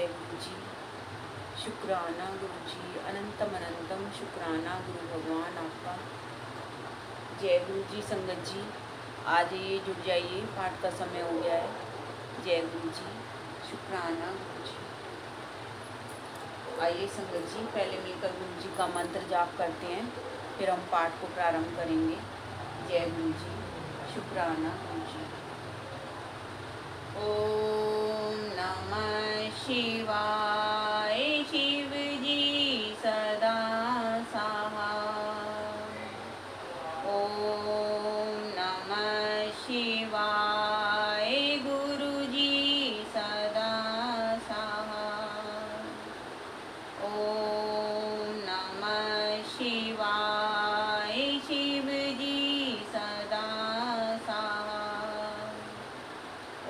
जय गुरु जी। शुक्राना गुरु जी, अनंतम अनंतम शुक्राना गुरु भगवान आपका। जय गुरु जी। संगत जी आ जाइए, जुड़ जाइए, पाठ का समय हो गया है। जय गुरु जी। शुक्राना गुरु जी। आइए संगत जी, पहले मिलकर गुरु जी का मंत्र जाप करते हैं, फिर हम पाठ को प्रारंभ करेंगे। जय गुरु जी। शुक्राना गुरु जी। ओम नमः शिवाय। शिव जी सदा सहाय। ओम नमः शिवाय। गुरु जी सदा सहाय। ओम नमः शिवाय। शिव जी सदा सहाय।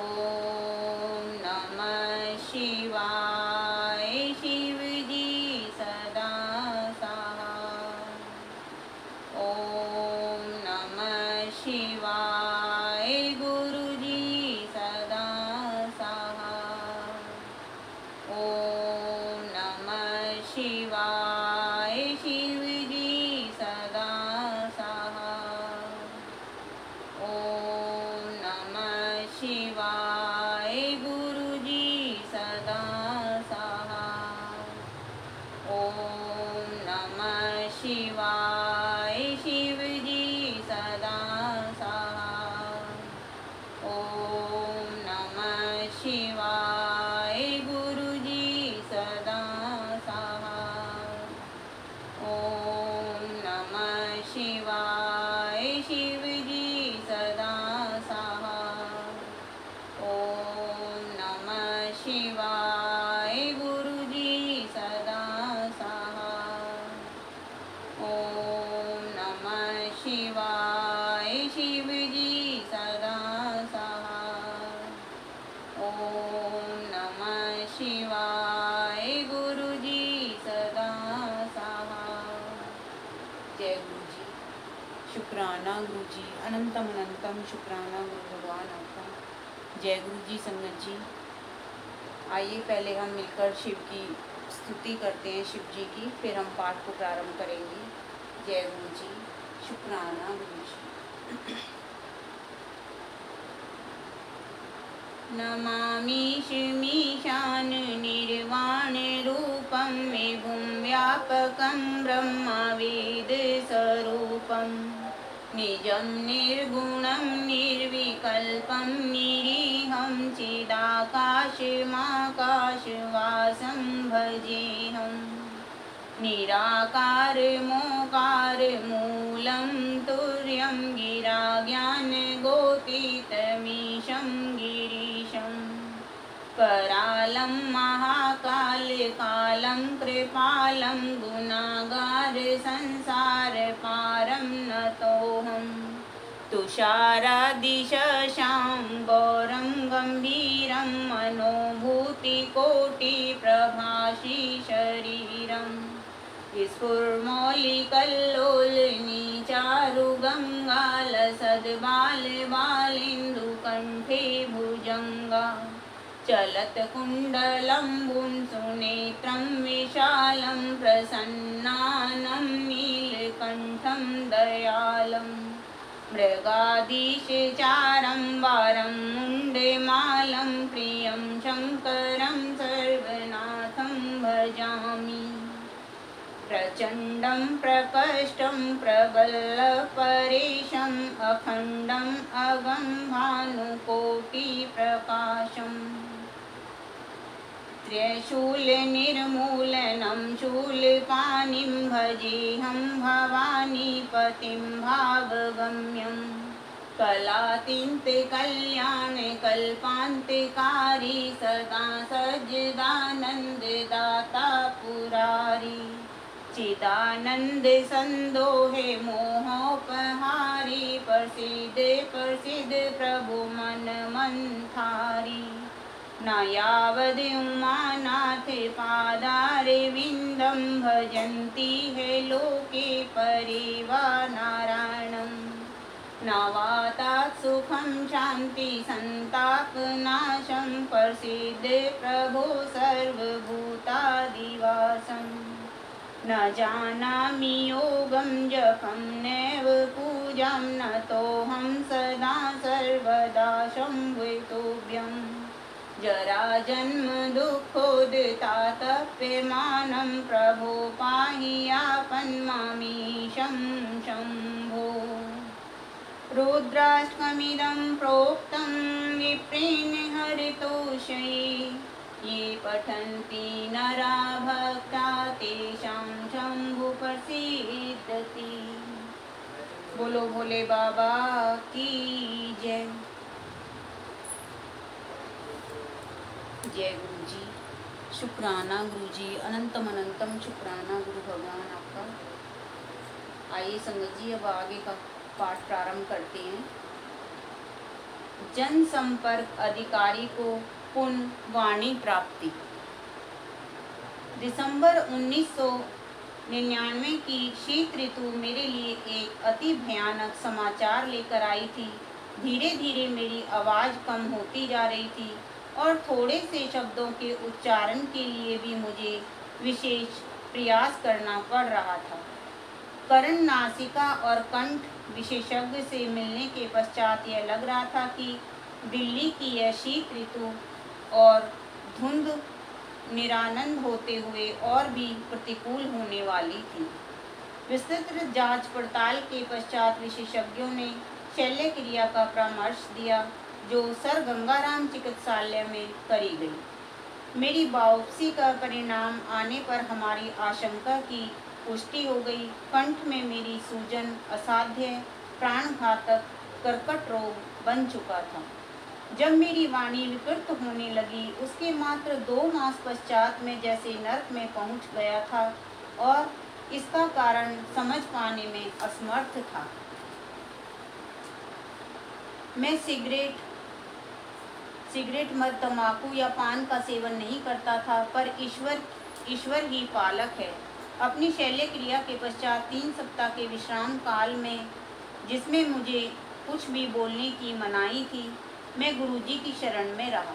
ओम नमः शिवाय। शिव जी सदा सहाय। ओम नमः शिवाय। गुरु जी सदा सहाय। ओम नमः शिवाय। शिव जी सदा सहाय। ओम नमः शिवाय। गुरु जी सदा सहाय। ओम नमः शिवाय। शिव जी सदा सहाय। ओम नमः शिवाय। गुरु जी सदा सहाय। ओम नमः शिवाय। शिव जी सदा सहाय। ओम नमः शिवाय। गुरु जी सदा सहाय। ओम नमः शिवाय। शिव जी सदा सहाय। ओम नमः शिवाय। गुरु जी सदा सहाय। जय गुरु जी। शुक्राना गुरु जी, अनंतम अनंतम शुक्राना गुरु भगवान आपका। जय गुरु जी। संगत जी आइए, पहले हम मिलकर शिव की स्तुति करते हैं, शिव जी की, फिर हम पाठ को प्रारंभ करेंगे। जय गुरु जी। शुक्राना गुरु जी। नमामीशमीशान निर्वाण रूपं विभुं व्यापकं ब्रह्मवेदस्वरूपं निजं निर्गुणं निर्विकल्पं निरीहं चिदाकाशमाकाशवासं भजेऽहम्। निराकारमोकारमूलं तुर्यं गिराज्ञानगोतीतमीशं गिरीशं करालं महाकालकालं कृपालं गुणागारसंसारपारं नतोऽहम्। तुषारादिशशां गौरं गम्भीरं मनोभूतिकोटिप्रभासी शरीरम् स्फुर्मौलिकल्लोलिनीचारुगङ्गालसद्बालबालेन्दुकण्ठे भुजङ्गा चलत्कुण्डलं सुनेत्रं विशालं प्रसन्नानं नीलकण्ठं दयालम् मृगाधीशचारं वारं मुण्डमालं प्रियं शङ्करं सर्वनाथं भजामि। प्रचण्डं प्रकष्टं प्रबलपरेशम् अखण्डम् अगं भानुकोटिप्रकाशम् त्र्यशूलनिर्मूलनं शूलपाणिं भजेऽहं भवानीपतिं भावगम्यं कलातीन्तकल्याणकल्पान्तकारी सदा सज्जदानन्ददाता पुरारी चिदानंद संदोहे मोहोपहारी प्रसिद्ध प्रसिद्ध प्रभु मन मंथारी न यावद उमानाथ पादारविन्दं भजन्ति हे लोके परे वा नारायणम्। नवातात् सुखं शान्ति सन्तापनाशं प्रसीदे प्रभो सर्वभूतादिवासम्। न जानामि योगं जपं नैव पूजां नतोऽहं सदा सर्वदा शम्भुतुभ्यम्। जराजन्म दुःखोदितातप्यमानं प्रभो पाहि यापन्मामीशं शम्भो। रुद्राष्टकमिदं प्रोक्तं विप्रेण हरितोषैः। ये पठन्ति नरा भक्ता तेषां शम्भु प्रसीदति। बोलो भोले बाबा की जय। जय गुरु जी। शुक्राना गुरु जी, अनंतम अनंतम शुक्राना गुरु भगवान आपका। आइए संगत जी अब आगे का पाठ प्रारंभ करते हैं। जनसंपर्क अधिकारी को पुण्य वाणी प्राप्ति। दिसंबर 1999 की शीत ऋतु मेरे लिए एक अति भयानक समाचार लेकर आई थी। धीरे धीरे मेरी आवाज़ कम होती जा रही थी और थोड़े से शब्दों के उच्चारण के लिए भी मुझे विशेष प्रयास करना पड़ रहा था। कर्ण, नासिका और कंठ विशेषज्ञ से मिलने के पश्चात यह लग रहा था कि दिल्ली की यह शीत ऋतु और धुंध निरानंद होते हुए और भी प्रतिकूल होने वाली थी। विस्तृत जांच पड़ताल के पश्चात विशेषज्ञों ने शल्य क्रिया का परामर्श दिया जो सर गंगाराम चिकित्सालय में करी गई। मेरी बायोप्सी का परिणाम आने पर हमारी आशंका की पुष्टि हो गई। कंठ में मेरी सूजन असाध्य प्राणघातक कर्कट रोग बन चुका था। जब मेरी वाणी विकृत होने लगी उसके मात्र 2 मास पश्चात मैं जैसे नर्क में पहुंच गया था और इसका कारण समझ पाने में असमर्थ था। मैं सिगरेट मद, तंबाकू या पान का सेवन नहीं करता था, पर ईश्वर ही पालक है। अपनी शल्य क्रिया के पश्चात 3 सप्ताह के विश्राम काल में, जिसमें मुझे कुछ भी बोलने की मनाही थी, मैं गुरुजी की शरण में रहा।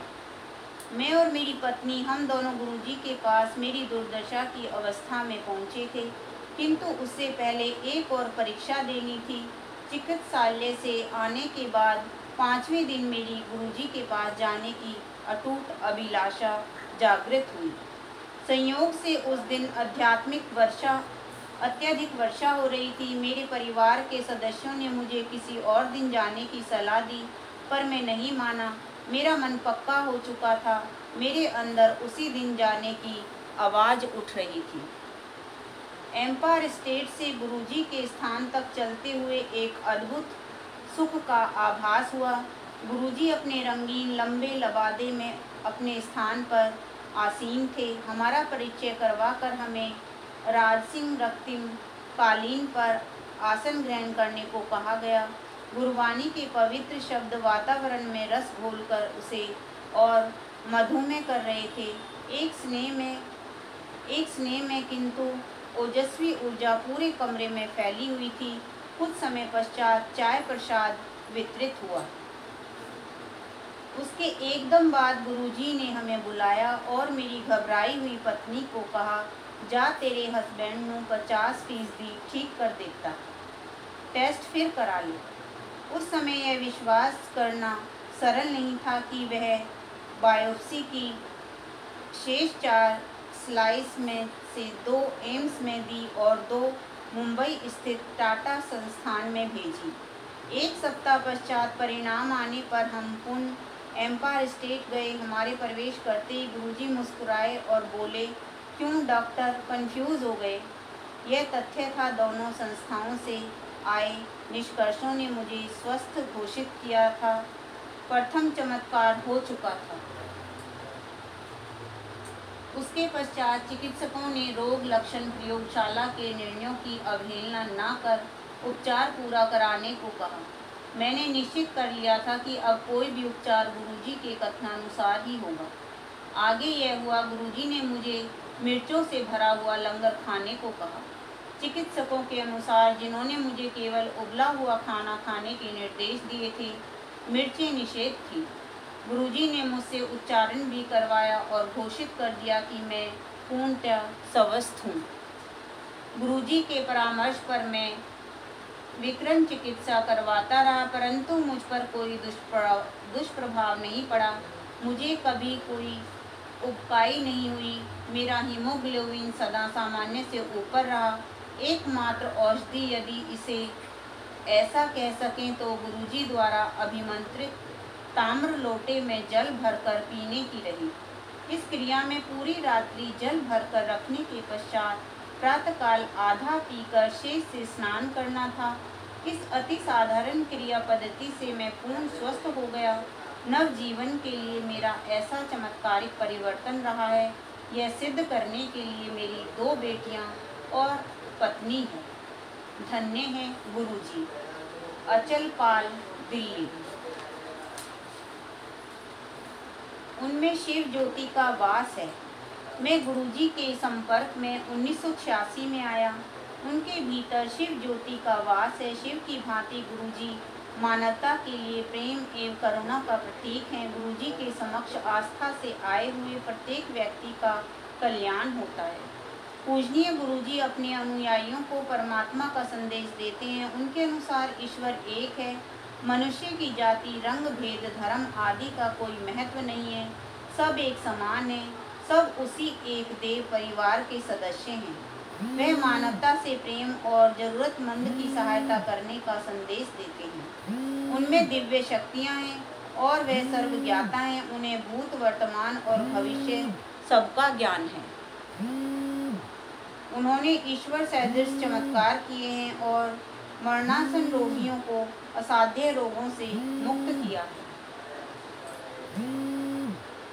मैं और मेरी पत्नी हम दोनों गुरुजी के पास मेरी दुर्दशा की अवस्था में पहुँचे थे, किंतु उससे पहले एक और परीक्षा देनी थी। चिकित्सालय से आने के बाद 5वें दिन मेरी गुरुजी के पास जाने की अटूट अभिलाषा जागृत हुई। संयोग से उस दिन अत्यधिक वर्षा हो रही थी। मेरे परिवार के सदस्यों ने मुझे किसी और दिन जाने की सलाह दी, पर मैं नहीं माना। मेरा मन पक्का हो चुका था। मेरे अंदर उसी दिन जाने की आवाज़ उठ रही थी। एम्पायर स्टेट से गुरुजी के स्थान तक चलते हुए एक अद्भुत सुख का आभास हुआ। गुरुजी अपने रंगीन लंबे लबादे में अपने स्थान पर आसीन थे। हमारा परिचय करवाकर हमें राजसिंह रक्तिम कालीन पर आसन ग्रहण करने को कहा गया। गुरुवाणी के पवित्र शब्द वातावरण में रस घोलकर उसे और मधुमेह कर रहे थे। एक स्नेह में किंतु ओजस्वी ऊर्जा पूरे कमरे में फैली हुई थी। कुछ समय पश्चात चाय प्रसाद वितरित हुआ। उसके एकदम बाद गुरुजी ने हमें बुलाया और मेरी घबराई हुई पत्नी को कहा, जा तेरे हस्बैंड ਨੂੰ 50% ठीक कर देता, टेस्ट फिर करा लो। उस समय यह विश्वास करना सरल नहीं था कि वह बायोप्सी की शेष 4 स्लाइस में से 2 एम्स में दी और 2 मुंबई स्थित टाटा संस्थान में भेजी। 1 सप्ताह पश्चात परिणाम आने पर हम पुनः एम्पायर स्टेट गए। हमारे प्रवेश करते ही गुरुजी मुस्कुराए और बोले, क्यों डॉक्टर, कंफ्यूज हो गए? यह तथ्य था दोनों संस्थाओं से आए निष्कर्षों ने मुझे स्वस्थ घोषित किया था। प्रथम चमत्कार हो चुका था। उसके पश्चात चिकित्सकों ने रोग लक्षण प्रयोगशाला के निर्णयों की अवहेलना न कर उपचार पूरा कराने को कहा। मैंने निश्चित कर लिया था कि अब कोई भी उपचार गुरुजी के कथनानुसार ही होगा। आगे यह हुआ, गुरुजी ने मुझे मिर्चों से भरा हुआ लंगर खाने को कहा। चिकित्सकों के अनुसार, जिन्होंने मुझे केवल उबला हुआ खाना खाने के निर्देश दिए थे, मिर्चें निषेध थी। गुरुजी ने मुझसे उच्चारण भी करवाया और घोषित कर दिया कि मैं पूर्णतः स्वस्थ हूँ। गुरुजी के परामर्श पर मैं विकर्ण चिकित्सा करवाता रहा, परंतु मुझ पर कोई दुष्प्रभाव नहीं पड़ा। मुझे कभी कोई उबकाई नहीं हुई। मेरा हीमोग्लोबिन सदा सामान्य से ऊपर रहा। एकमात्र औषधि, यदि इसे ऐसा कह सकें, तो गुरुजी द्वारा अभिमंत्रित ताम्र लोटे में जल भरकर पीने की रही। इस क्रिया में पूरी रात्रि जल भरकर रखने के पश्चात प्रातःकाल आधा पीकर शेष से स्नान करना था। इस अति साधारण क्रिया पद्धति से मैं पूर्ण स्वस्थ हो गया। नव जीवन के लिए मेरा ऐसा चमत्कारिक परिवर्तन रहा है, यह सिद्ध करने के लिए मेरी 2 बेटियां और पत्नी है। धन्य है गुरुजी। अचल पाल, दिल्ली। उनमें शिव ज्योति का वास है। मैं गुरुजी के संपर्क में 1986 में आया। उनके भीतर शिव ज्योति का वास है। शिव की भांति गुरुजी मानवता के लिए प्रेम एवं करुणा का प्रतीक हैं। गुरुजी के समक्ष आस्था से आए हुए प्रत्येक व्यक्ति का कल्याण होता है। पूजनीय गुरुजी अपने अनुयायियों को परमात्मा का संदेश देते हैं। उनके अनुसार ईश्वर एक है। मनुष्य की जाति, रंग, भेद, धर्म आदि का कोई महत्व नहीं है। सब एक समान है। सब उसी एक देव परिवार के सदस्य हैं। वे मानवता से प्रेम और जरूरतमंद की सहायता करने का संदेश देते हैं। उनमें दिव्य शक्तियां हैं और वे सर्वज्ञाता हैं। उन्हें भूत, वर्तमान और भविष्य सबका ज्ञान है। उन्होंने ईश्वर सदृश चमत्कार किए हैं और मरणासन रोगियों को असाध्य रोगों से मुक्त किया है।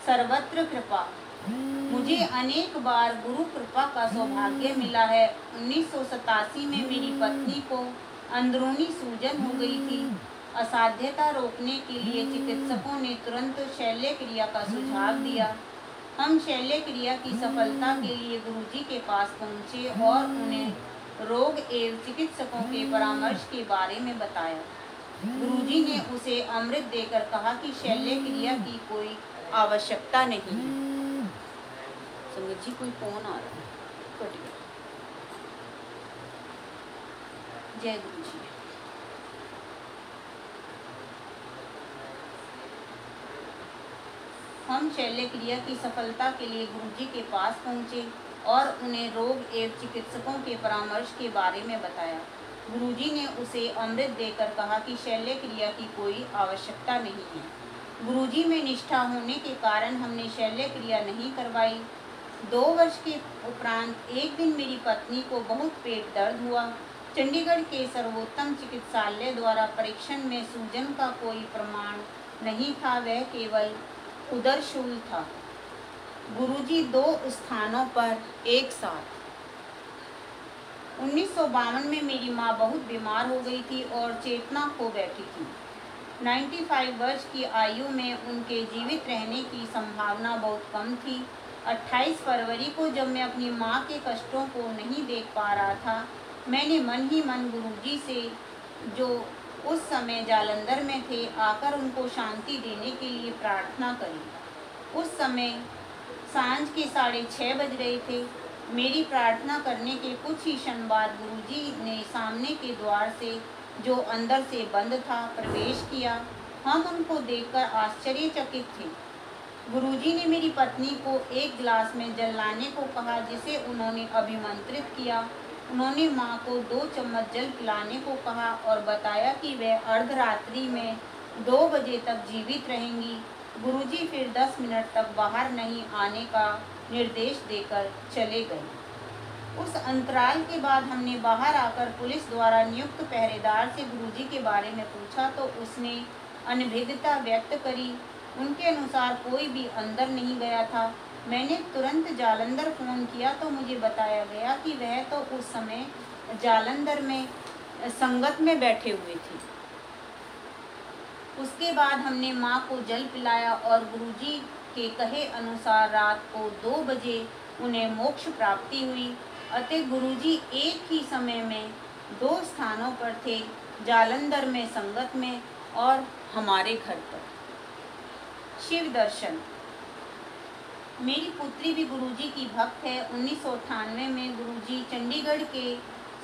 सर्वत्र कृपा। मुझे अनेक बार गुरु कृपा का सौभाग्य मिला है। 1987 में मेरी पत्नी को अंदरूनी सूजन हो गई थी। असाध्यता रोकने के लिए चिकित्सकों ने तुरंत शल्य क्रिया का सुझाव दिया। हम शल्य क्रिया की सफलता के लिए गुरुजी के पास पहुंचे और उन्हें रोग एवं चिकित्सकों के परामर्श के बारे में बताया। गुरुजी ने उसे अमृत देकर कहा कि शल्य क्रिया की कोई आवश्यकता नहीं है। संगत जी, कोई फोन आ रहा है, कट गया। जय गुरु जी। हम शल्य क्रिया की सफलता के लिए गुरुजी के पास पहुंचे और उन्हें रोग एवं चिकित्सकों के परामर्श के बारे में बताया। गुरुजी ने उसे अमृत देकर कहा कि शल्य क्रिया की कोई आवश्यकता नहीं है। गुरुजी में निष्ठा होने के कारण हमने शल्य क्रिया नहीं करवाई। 2 वर्ष के उपरांत एक दिन मेरी पत्नी को बहुत पेट दर्द हुआ। चंडीगढ़ के सर्वोत्तम चिकित्सालय द्वारा परीक्षण में सूजन का कोई प्रमाण नहीं था, वह केवल उदरशूल था। गुरुजी 2 स्थानों पर एक साथ। 1952 में मेरी माँ बहुत बीमार हो गई थी और चेतना खो बैठी थी। 95 वर्ष की आयु में उनके जीवित रहने की संभावना बहुत कम थी। 28 फरवरी को जब मैं अपनी माँ के कष्टों को नहीं देख पा रहा था, मैंने मन ही मन गुरुजी से, जो उस समय जालंधर में थे, आकर उनको शांति देने के लिए प्रार्थना करी। उस समय सांझ के 6:30 बज रहे थे। मेरी प्रार्थना करने के कुछ ही क्षण बाद गुरुजी ने सामने के द्वार से, जो अंदर से बंद था, प्रवेश किया। हम उनको देखकर आश्चर्यचकित थे। गुरुजी ने मेरी पत्नी को एक गिलास में जल लाने को कहा, जिसे उन्होंने अभिमंत्रित किया। उन्होंने माँ को 2 चम्मच जल पिलाने को कहा और बताया कि वह अर्धरात्रि में 2 बजे तक जीवित रहेंगी। गुरुजी फिर 10 मिनट तक बाहर नहीं आने का निर्देश देकर चले गए। उस अंतराल के बाद हमने बाहर आकर पुलिस द्वारा नियुक्त पहरेदार से गुरुजी के बारे में पूछा तो उसने अनभिज्ञता व्यक्त करी। उनके अनुसार कोई भी अंदर नहीं गया था। मैंने तुरंत जालंधर फ़ोन किया तो मुझे बताया गया कि वह तो उस समय जालंधर में संगत में बैठे हुए थे। उसके बाद हमने माँ को जल पिलाया और गुरुजी के कहे अनुसार रात को 2 बजे उन्हें मोक्ष प्राप्ति हुई। अतः गुरुजी एक ही समय में 2 स्थानों पर थे, जालंधर में संगत में और हमारे घर पर। शिव दर्शन। मेरी पुत्री भी गुरुजी की भक्त है। 1998 में गुरुजी चंडीगढ़ के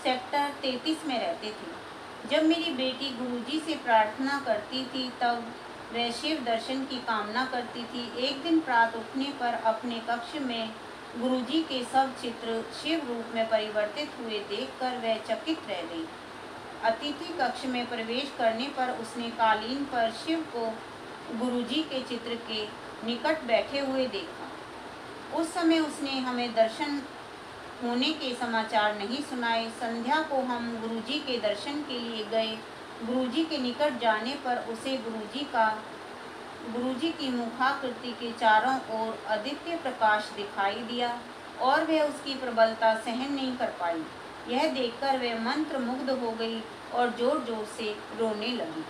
सेक्टर 33 में रहते थे। जब मेरी बेटी गुरुजी से प्रार्थना करती थी तब वह शिव दर्शन की कामना करती थी। एक दिन प्रातः उठने पर अपने कक्ष में गुरुजी के सब चित्र शिव रूप में परिवर्तित हुए देखकर वह चकित रह गई। अतिथि कक्ष में प्रवेश करने पर उसने कालीन पर शिव को गुरुजी के चित्र के निकट बैठे हुए देखा। उस समय उसने हमें दर्शन होने के समाचार नहीं सुनाए। संध्या को हम गुरुजी के दर्शन के लिए गए। गुरुजी के निकट जाने पर उसे गुरुजी की मुखाकृति के चारों ओर आदित्य प्रकाश दिखाई दिया और वह उसकी प्रबलता सहन नहीं कर पाई। यह देखकर वह मंत्र मुग्ध हो गई और जोर जोर से रोने लगी।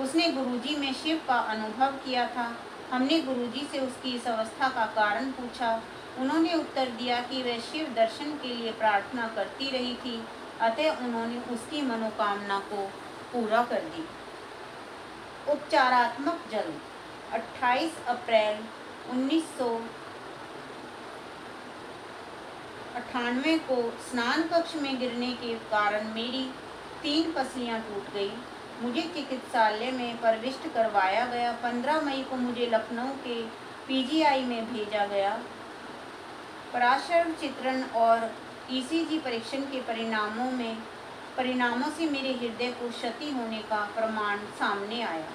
उसने गुरुजी में शिव का अनुभव किया था। हमने गुरुजी से उसकी इस अवस्था का कारण पूछा। उन्होंने उत्तर दिया कि वह शिव दर्शन के लिए प्रार्थना करती रही थी, अतः उन्होंने उसकी मनोकामना को पूरा कर दी। उपचारात्मक जल। 28 अप्रैल 1998 को स्नान कक्ष में गिरने के कारण मेरी 3 पसलियां टूट गई। मुझे चिकित्सालय में प्रविष्ट करवाया गया। 15 मई को मुझे लखनऊ के पीजीआई में भेजा गया। पराशर चित्रण और ईसीजी परीक्षण के परिणामों से मेरे हृदय को क्षति होने का प्रमाण सामने आया।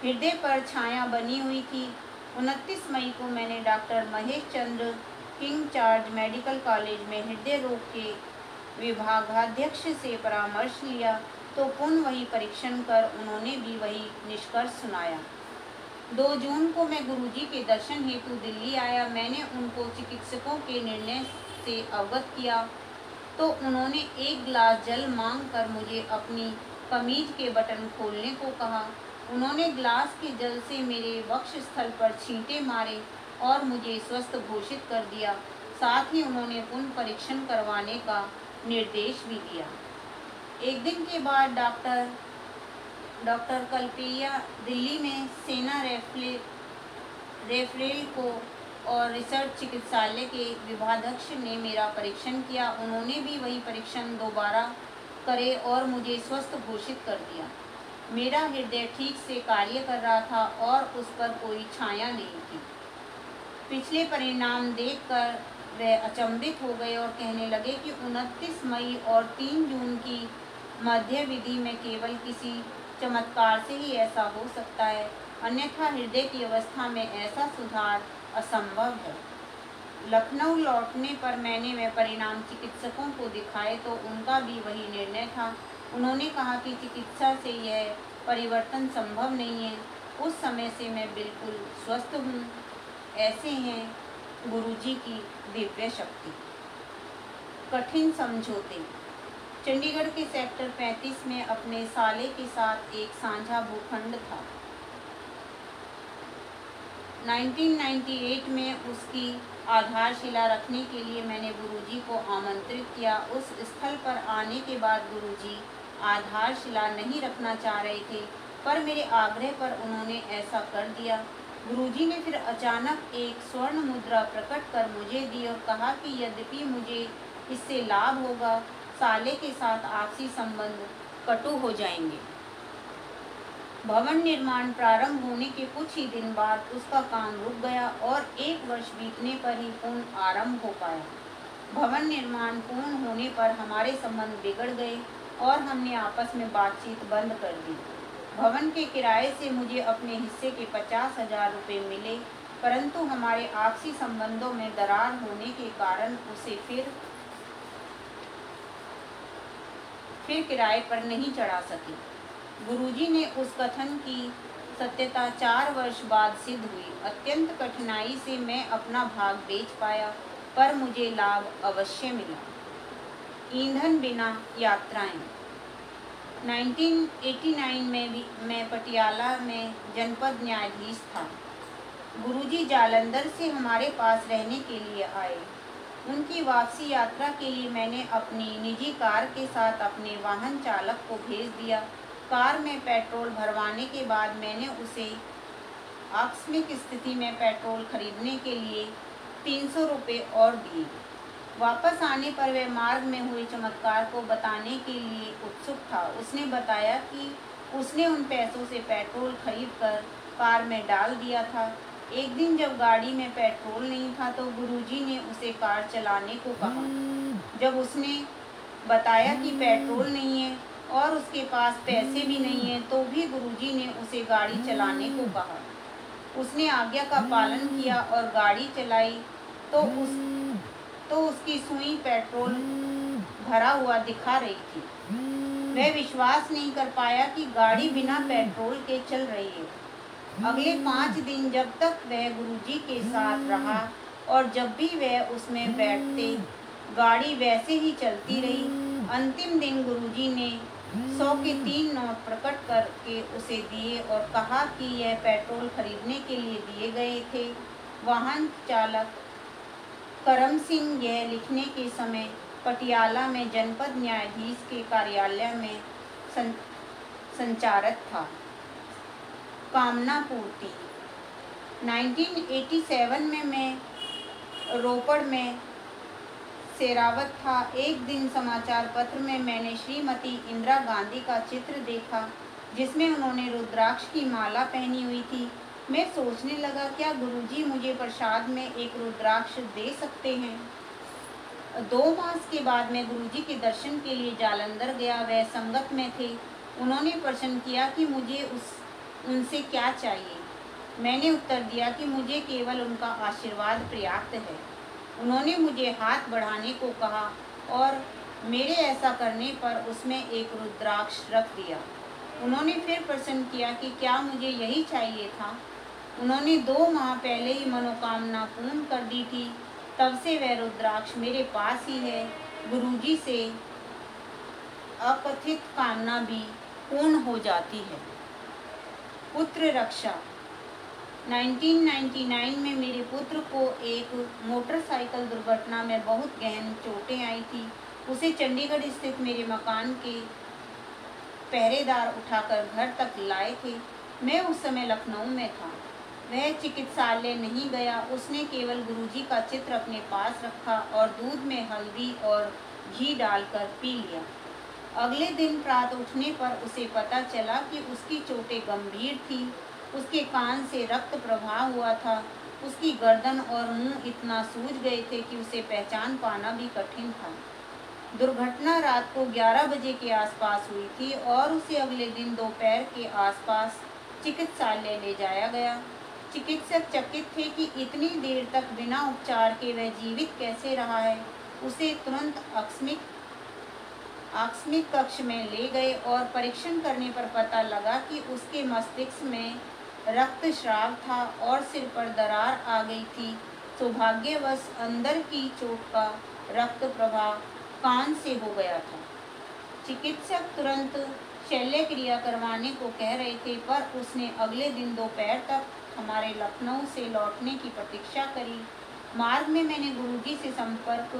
हृदय पर छाया बनी हुई थी। 29 मई को मैंने doctor Mahesh Chandra king charge medical college में हृदय रोग के विभागाध्यक्ष से परामर्श लिया तो पुनः वही परीक्षण कर उन्होंने भी वही निष्कर्ष सुनाया। 2 जून को मैं गुरुजी के दर्शन हेतु दिल्ली आया। मैंने उनको चिकित्सकों के निर्णय से अवगत किया तो उन्होंने 1 गिलास जल मांगकर मुझे अपनी कमीज के बटन खोलने को कहा। उन्होंने गिलास के जल से मेरे वक्ष स्थल पर छींटे मारे और मुझे स्वस्थ घोषित कर दिया। साथ ही उन्होंने पुनः परीक्षण करवाने का निर्देश भी दिया। एक दिन के बाद डॉक्टर कल्पिया दिल्ली में सेना रेफरेल को और रिसर्च चिकित्सालय के विभागाध्यक्ष ने मेरा परीक्षण किया। उन्होंने भी वही परीक्षण दोबारा करे और मुझे स्वस्थ घोषित कर दिया। मेरा हृदय ठीक से कार्य कर रहा था और उस पर कोई छाया नहीं थी। पिछले परिणाम देखकर वे अचंभित हो गए और कहने लगे कि 29 मई और 3 जून की मध्य विधि में केवल किसी चमत्कार से ही ऐसा हो सकता है, अन्यथा हृदय की अवस्था में ऐसा सुधार असंभव है। लखनऊ लौटने पर मैंने वे परिणाम चिकित्सकों को दिखाए तो उनका भी वही निर्णय था। उन्होंने कहा कि चिकित्सा से यह परिवर्तन संभव नहीं है। उस समय से मैं बिल्कुल स्वस्थ हूँ। ऐसे हैं गुरुजी की दिव्य शक्ति। कठिन समझौते। चंडीगढ़ के सेक्टर 35 में अपने साले के साथ एक साझा भूखंड था। 1998 में उसकी आधारशिला रखने के लिए मैंने गुरुजी को आमंत्रित किया। उस स्थल पर आने के बाद गुरुजी आधारशिला नहीं रखना चाह रहे थे, पर मेरे आग्रह पर उन्होंने ऐसा कर दिया। गुरुजी ने फिर अचानक एक स्वर्ण मुद्रा प्रकट कर मुझे दी और कहा कि यद्यपि मुझे इससे लाभ होगा, साले के साथ आपसी संबंध कटु हो जाएंगे। भवन निर्माण प्रारंभ होने के कुछ ही दिन बाद उसका काम रुक गया और 1 वर्ष बीतने पर ही पुनः आरंभ हो पाया। भवन निर्माण पूर्ण होने पर हमारे संबंध बिगड़ गए और हमने आपस में बातचीत बंद कर दी। भवन के किराए से मुझे अपने हिस्से के 50,000 रुपये मिले, परंतु हमारे आपसी संबंधों में दरार होने के कारण उसे फिर किराए पर नहीं चढ़ा सके। गुरुजी ने उस कथन की सत्यता 4 वर्ष बाद सिद्ध हुई। अत्यंत कठिनाई से मैं अपना भाग बेच पाया, पर मुझे लाभ अवश्य मिला। ईंधन बिना यात्राएं। 1989 में भी मैं पटियाला में जनपद न्यायाधीश था। गुरुजी जालंधर से हमारे पास रहने के लिए आए। उनकी वापसी यात्रा के लिए मैंने अपनी निजी कार के साथ अपने वाहन चालक को भेज दिया। कार में पेट्रोल भरवाने के बाद मैंने उसे आकस्मिक स्थिति में पेट्रोल खरीदने के लिए 300 रुपये और दिए। वापस आने पर वह मार्ग में हुए चमत्कार को बताने के लिए उत्सुक था। उसने बताया कि उसने उन पैसों से पेट्रोल खरीदकर कार में डाल दिया था। एक दिन जब गाड़ी में पेट्रोल नहीं था तो गुरुजी ने उसे कार चलाने को कहा। जब उसने बताया कि पेट्रोल नहीं है और उसके पास पैसे भी नहीं है तो भी गुरुजी ने उसे गाड़ी चलाने को कहा। उसने आज्ञा का पालन किया और गाड़ी चलाई तो उसकी सुई पेट्रोल भरा हुआ दिखा रही थी। वह विश्वास नहीं कर पाया कि गाड़ी बिना पेट्रोल के चल रही है। अगले 5 दिन जब तक वह गुरुजी के साथ रहा और जब भी वह उसमें बैठते गाड़ी वैसे ही चलती रही। अंतिम दिन गुरुजी ने 100 के 3 नोट प्रकट करके उसे दिए और कहा कि यह पेट्रोल खरीदने के लिए दिए गए थे। वाहन चालक करम सिंह यह लिखने के समय पटियाला में जनपद न्यायाधीश के कार्यालय में संचारक था। कामना पूर्ति। 1987 में मैं रोपड़ में सेरावत था। एक दिन समाचार पत्र में मैंने श्रीमती इंदिरा गांधी का चित्र देखा जिसमें उन्होंने रुद्राक्ष की माला पहनी हुई थी। मैं सोचने लगा, क्या गुरुजी मुझे प्रसाद में एक रुद्राक्ष दे सकते हैं। 2 मास के बाद मैं गुरुजी के दर्शन के लिए जालंधर गया। वह संगत में थे। उन्होंने प्रश्न किया कि मुझे उनसे क्या चाहिए। मैंने उत्तर दिया कि मुझे केवल उनका आशीर्वाद पर्याप्त है। उन्होंने मुझे हाथ बढ़ाने को कहा और मेरे ऐसा करने पर उसमें एक रुद्राक्ष रख दिया। उन्होंने फिर प्रश्न किया कि क्या मुझे यही चाहिए था। उन्होंने 2 माह पहले ही मनोकामना पूर्ण कर दी थी। तब से वह रुद्राक्ष मेरे पास ही है। गुरुजी से अकथित कामना भी पूर्ण हो जाती है। पुत्र रक्षा। 1999 में मेरे पुत्र को एक मोटरसाइकिल दुर्घटना में बहुत गहन चोटें आई थी। उसे चंडीगढ़ स्थित मेरे मकान के पहरेदार उठाकर घर तक लाए थे। मैं उस समय लखनऊ में था। वह चिकित्सालय नहीं गया। उसने केवल गुरुजी का चित्र अपने पास रखा और दूध में हल्दी और घी डालकर पी लिया। अगले दिन प्रातः उठने पर उसे पता चला कि उसकी चोटें गंभीर थी। उसके कान से रक्त प्रवाह हुआ था। उसकी गर्दन और मुंह इतना सूज गए थे कि उसे पहचान पाना भी कठिन था। दुर्घटना रात को 11 बजे के आसपास हुई थी और उसे अगले दिन दोपहर के आसपास चिकित्सालय ले जाया गया। चिकित्सक चकित थे कि इतनी देर तक बिना उपचार के वह जीवित कैसे रहा है। उसे तुरंत आकस्मिक कक्ष में ले गए और परीक्षण करने पर पता लगा कि उसके मस्तिष्क में रक्तस्राव था और सिर पर दरार आ गई थी। सौभाग्यवश अंदर की चोट का रक्त प्रवाह कान से हो गया था। चिकित्सक तुरंत शल्य क्रिया करवाने को कह रहे थे पर उसने अगले दिन दोपहर तक हमारे लखनऊ से लौटने की प्रतीक्षा करी। मार्ग में मैंने गुरुजी से संपर्क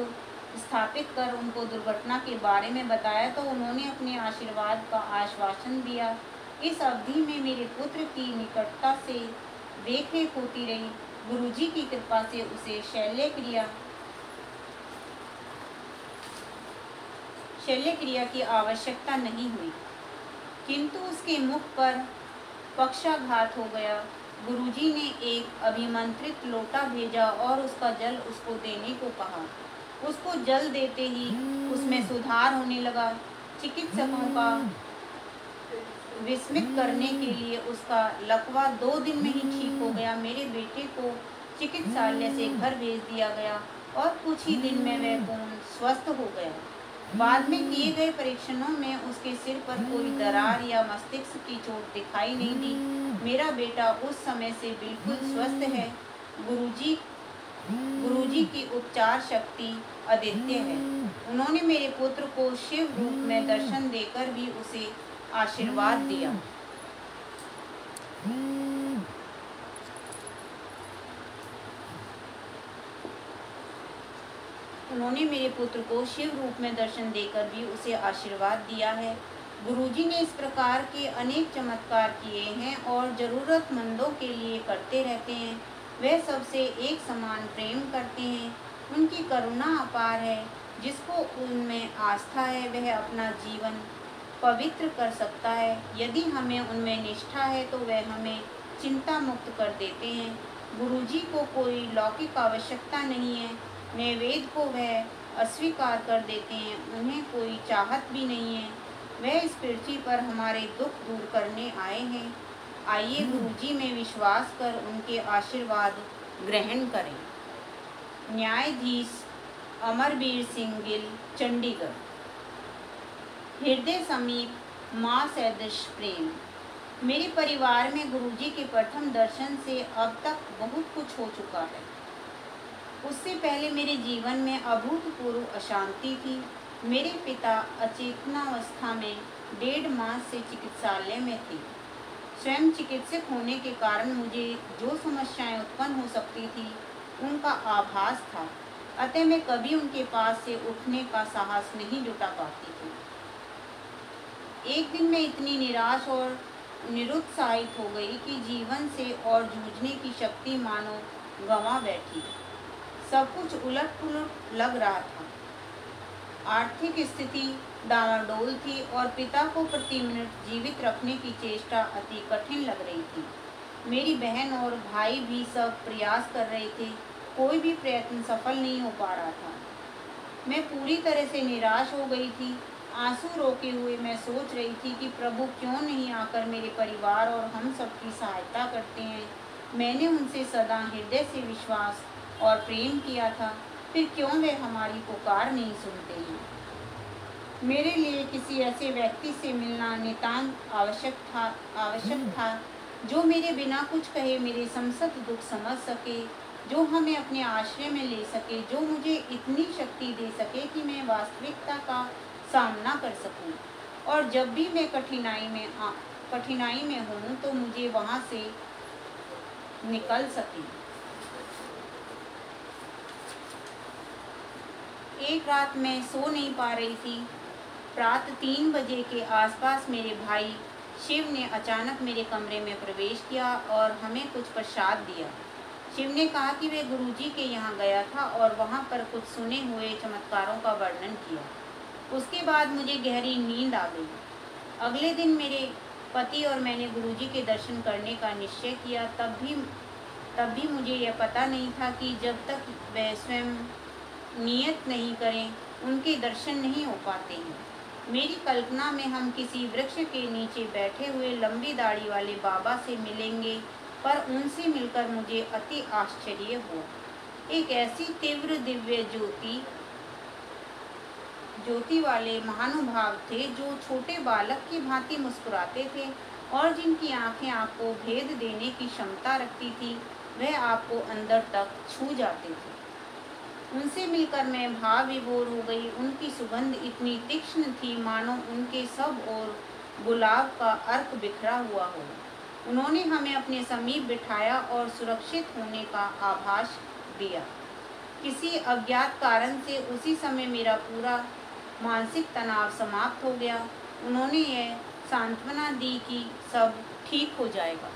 स्थापित कर उनको दुर्घटना के बारे में बताया तो उन्होंने अपने आशीर्वाद का आश्वासन दिया। इस अवधि में मेरे पुत्र की निकटता से देखरेख होती रही। गुरुजी की कृपा से उसे शल्य क्रिया की आवश्यकता नहीं हुई, किंतु उसके मुख पर पक्षाघात हो गया। गुरुजी ने एक अभिमंत्रित लोटा भेजा और उसका जल उसको देने को कहा। उसको जल देते ही उसमें सुधार होने लगा। चिकित्सकों का विस्मित करने के लिए उसका लकवा 2 दिन में ही ठीक हो गया। मेरे बेटे को चिकित्सालय से घर भेज दिया गया और कुछ ही दिन में वह पूर्ण स्वस्थ हो गया। बाद में किए गए परीक्षणों में उसके सिर पर कोई दरार या मस्तिष्क की चोट दिखाई नहीं दी। मेरा बेटा उस समय से बिल्कुल स्वस्थ है। गुरुजी की उपचार शक्ति अद्वितीय है। उन्होंने मेरे पुत्र को शिव रूप में दर्शन देकर भी उसे आशीर्वाद दिया। उन्होंने मेरे पुत्र को शिव रूप में दर्शन देकर भी उसे आशीर्वाद दिया है। गुरुजी ने इस प्रकार के अनेक चमत्कार किए हैं और ज़रूरतमंदों के लिए करते रहते हैं। वह सबसे एक समान प्रेम करते हैं। उनकी करुणा अपार है। जिसको उनमें आस्था है वह अपना जीवन पवित्र कर सकता है। यदि हमें उनमें निष्ठा है तो वह हमें चिंता मुक्त कर देते हैं। गुरुजी को कोई लौकिक आवश्यकता नहीं है। नैवेद्य को वह अस्वीकार कर देते हैं। उन्हें कोई चाहत भी नहीं है। वह इस पृथ्वी पर हमारे दुख दूर करने आए हैं। आइए गुरुजी में विश्वास कर उनके आशीर्वाद ग्रहण करें। न्यायाधीश अमरवीर सिंह गिल, चंडीगढ़। हृदय समीप माँ सदृश प्रेम। मेरे परिवार में गुरुजी के प्रथम दर्शन से अब तक बहुत कुछ हो चुका है। उससे पहले मेरे जीवन में अभूतपूर्व अशांति थी। मेरे पिता अचेतनावस्था में 1.5 मास से चिकित्सालय में थे। स्वयं चिकित्सक होने के कारण मुझे जो समस्याएं उत्पन्न हो सकती थी उनका आभास था। अतः मैं कभी उनके पास से उठने का साहस नहीं जुटा पाती थी। एक दिन मैं इतनी निराश और निरुत्साहित हो गई कि जीवन से और जूझने की शक्ति मानो गंवा बैठी। सब कुछ उलट-पुलट लग रहा था। आर्थिक स्थिति डामाडोल थी और पिता को प्रति मिनट जीवित रखने की चेष्टा अति कठिन लग रही थी। मेरी बहन और भाई भी सब प्रयास कर रहे थे। कोई भी प्रयत्न सफल नहीं हो पा रहा था। मैं पूरी तरह से निराश हो गई थी। आंसू रोके हुए मैं सोच रही थी कि प्रभु क्यों नहीं आकर मेरे परिवार और हम सबकी सहायता करते हैं। मैंने उनसे सदा हृदय से विश्वास और प्रेम किया था, फिर क्यों वे हमारी पुकार नहीं सुनते हैं। मेरे लिए किसी ऐसे व्यक्ति से मिलना नितांत आवश्यक था जो मेरे बिना कुछ कहे मेरे समस्त दुख समझ सके, जो हमें अपने आश्रय में ले सके, जो मुझे इतनी शक्ति दे सके कि मैं वास्तविकता का सामना कर सकूं और जब भी मैं कठिनाई में हूं तो मुझे वहां से निकल सके। एक रात मैं सो नहीं पा रही थी। प्रातः 3 बजे के आसपास मेरे भाई शिव ने अचानक मेरे कमरे में प्रवेश किया और हमें कुछ प्रसाद दिया। शिव ने कहा कि वे गुरुजी के यहाँ गया था और वहाँ पर कुछ सुने हुए चमत्कारों का वर्णन किया। उसके बाद मुझे गहरी नींद आ गई। अगले दिन मेरे पति और मैंने गुरुजी के दर्शन करने का निश्चय किया। तब भी मुझे यह पता नहीं था कि जब तक वे स्वयं नियत नहीं करें उनके दर्शन नहीं हो पाते हैं। मेरी कल्पना में हम किसी वृक्ष के नीचे बैठे हुए लंबी दाढ़ी वाले बाबा से मिलेंगे, पर उनसे मिलकर मुझे अति आश्चर्य हुआ। एक ऐसी तीव्र दिव्य ज्योति वाले महानुभाव थे जो छोटे बालक की भांति मुस्कुराते थे और जिनकी आंखें आपको भेद देने की क्षमता रखती थी। वह आपको अंदर तक छू जाते थे। उनसे मिलकर मैं भाव विभोर हो गई। उनकी सुगंध इतनी तीक्ष्ण थी मानो उनके सब ओर गुलाब का अर्क बिखरा हुआ हो। उन्होंने हमें अपने समीप बिठाया और सुरक्षित होने का आभास दिया। किसी अज्ञात कारण से उसी समय मेरा पूरा मानसिक तनाव समाप्त हो गया। उन्होंने यह सांत्वना दी कि सब ठीक हो जाएगा।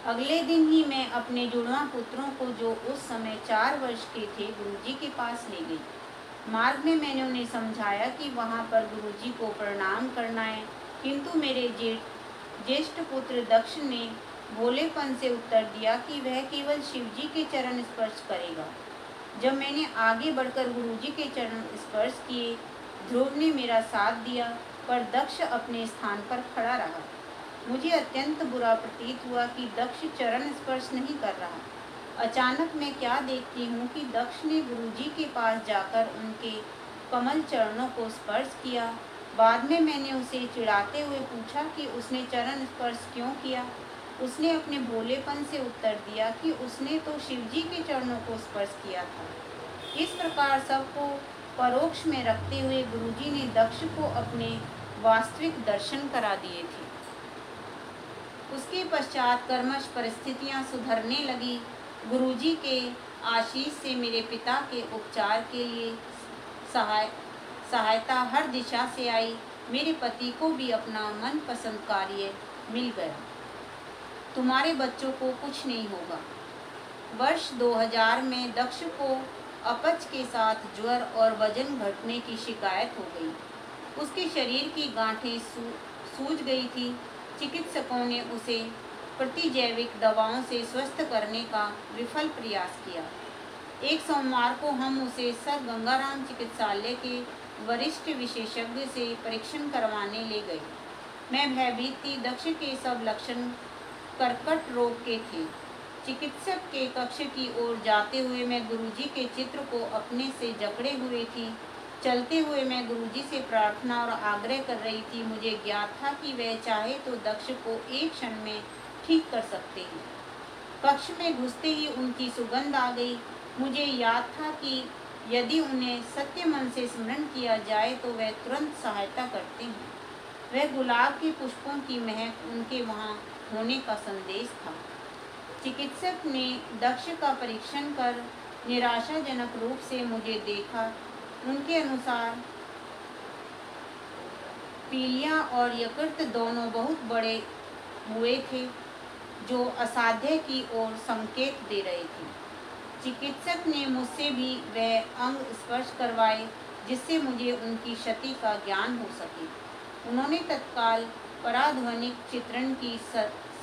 अगले दिन ही मैं अपने जुड़वां पुत्रों को, जो उस समय 4 वर्ष के थे, गुरुजी के पास ले गई। मार्ग में मैंने उन्हें समझाया कि वहाँ पर गुरुजी को प्रणाम करना है, किंतु मेरे ज्येष्ठ पुत्र दक्ष ने भोलेपन से उत्तर दिया कि वह केवल शिवजी के चरण स्पर्श करेगा। जब मैंने आगे बढ़कर गुरुजी के चरण स्पर्श किए, ध्रुव ने मेरा साथ दिया, पर दक्ष अपने स्थान पर खड़ा रहा। मुझे अत्यंत बुरा प्रतीत हुआ कि दक्ष चरण स्पर्श नहीं कर रहा। अचानक मैं क्या देखती हूँ कि दक्ष ने गुरुजी के पास जाकर उनके कमल चरणों को स्पर्श किया। बाद में मैंने उसे चिढ़ाते हुए पूछा कि उसने चरण स्पर्श क्यों किया। उसने अपने भोलेपन से उत्तर दिया कि उसने तो शिवजी के चरणों को स्पर्श किया था। इस प्रकार सबको परोक्ष में रखते हुए गुरुजी ने दक्ष को अपने वास्तविक दर्शन करा दिए थे। उसके पश्चात क्रमश परिस्थितियां सुधरने लगी। गुरुजी के आशीष से मेरे पिता के उपचार के लिए सहायता हर दिशा से आई। मेरे पति को भी अपना मनपसंद कार्य मिल गया। तुम्हारे बच्चों को कुछ नहीं होगा। वर्ष 2000 में दक्ष को अपच के साथ ज्वर और वजन घटने की शिकायत हो गई। उसके शरीर की गांठें सूज गई थी। चिकित्सकों ने उसे प्रतिजैविक दवाओं से स्वस्थ करने का विफल प्रयास किया। एक सोमवार को हम उसे सर गंगाराम चिकित्सालय के वरिष्ठ विशेषज्ञ से परीक्षण करवाने ले गए। मैं भयभीत थी। दक्ष के सब लक्षण कर्कट रोग के थे। चिकित्सक के कक्ष की ओर जाते हुए मैं गुरुजी के चित्र को अपने से जकड़े हुए थी। चलते हुए मैं गुरुजी से प्रार्थना और आग्रह कर रही थी। मुझे ज्ञात था कि वह चाहे तो दक्ष को एक क्षण में ठीक कर सकते हैं। कक्ष में घुसते ही उनकी सुगंध आ गई। मुझे याद था कि यदि उन्हें सत्य मन से स्मरण किया जाए तो वह तुरंत सहायता करते हैं। वह गुलाब के पुष्पों की महक उनके वहाँ होने का संदेश था। चिकित्सक ने दक्ष का परीक्षण कर निराशाजनक रूप से मुझे देखा। उनके अनुसार पीलिया और यकृत दोनों बहुत बड़े हुए थे, जो असाध्य की ओर संकेत दे रहे थे। चिकित्सक ने मुझसे भी वह अंग स्पर्श करवाए जिससे मुझे उनकी क्षति का ज्ञान हो सके। उन्होंने तत्काल पराध्वनिक चित्रण की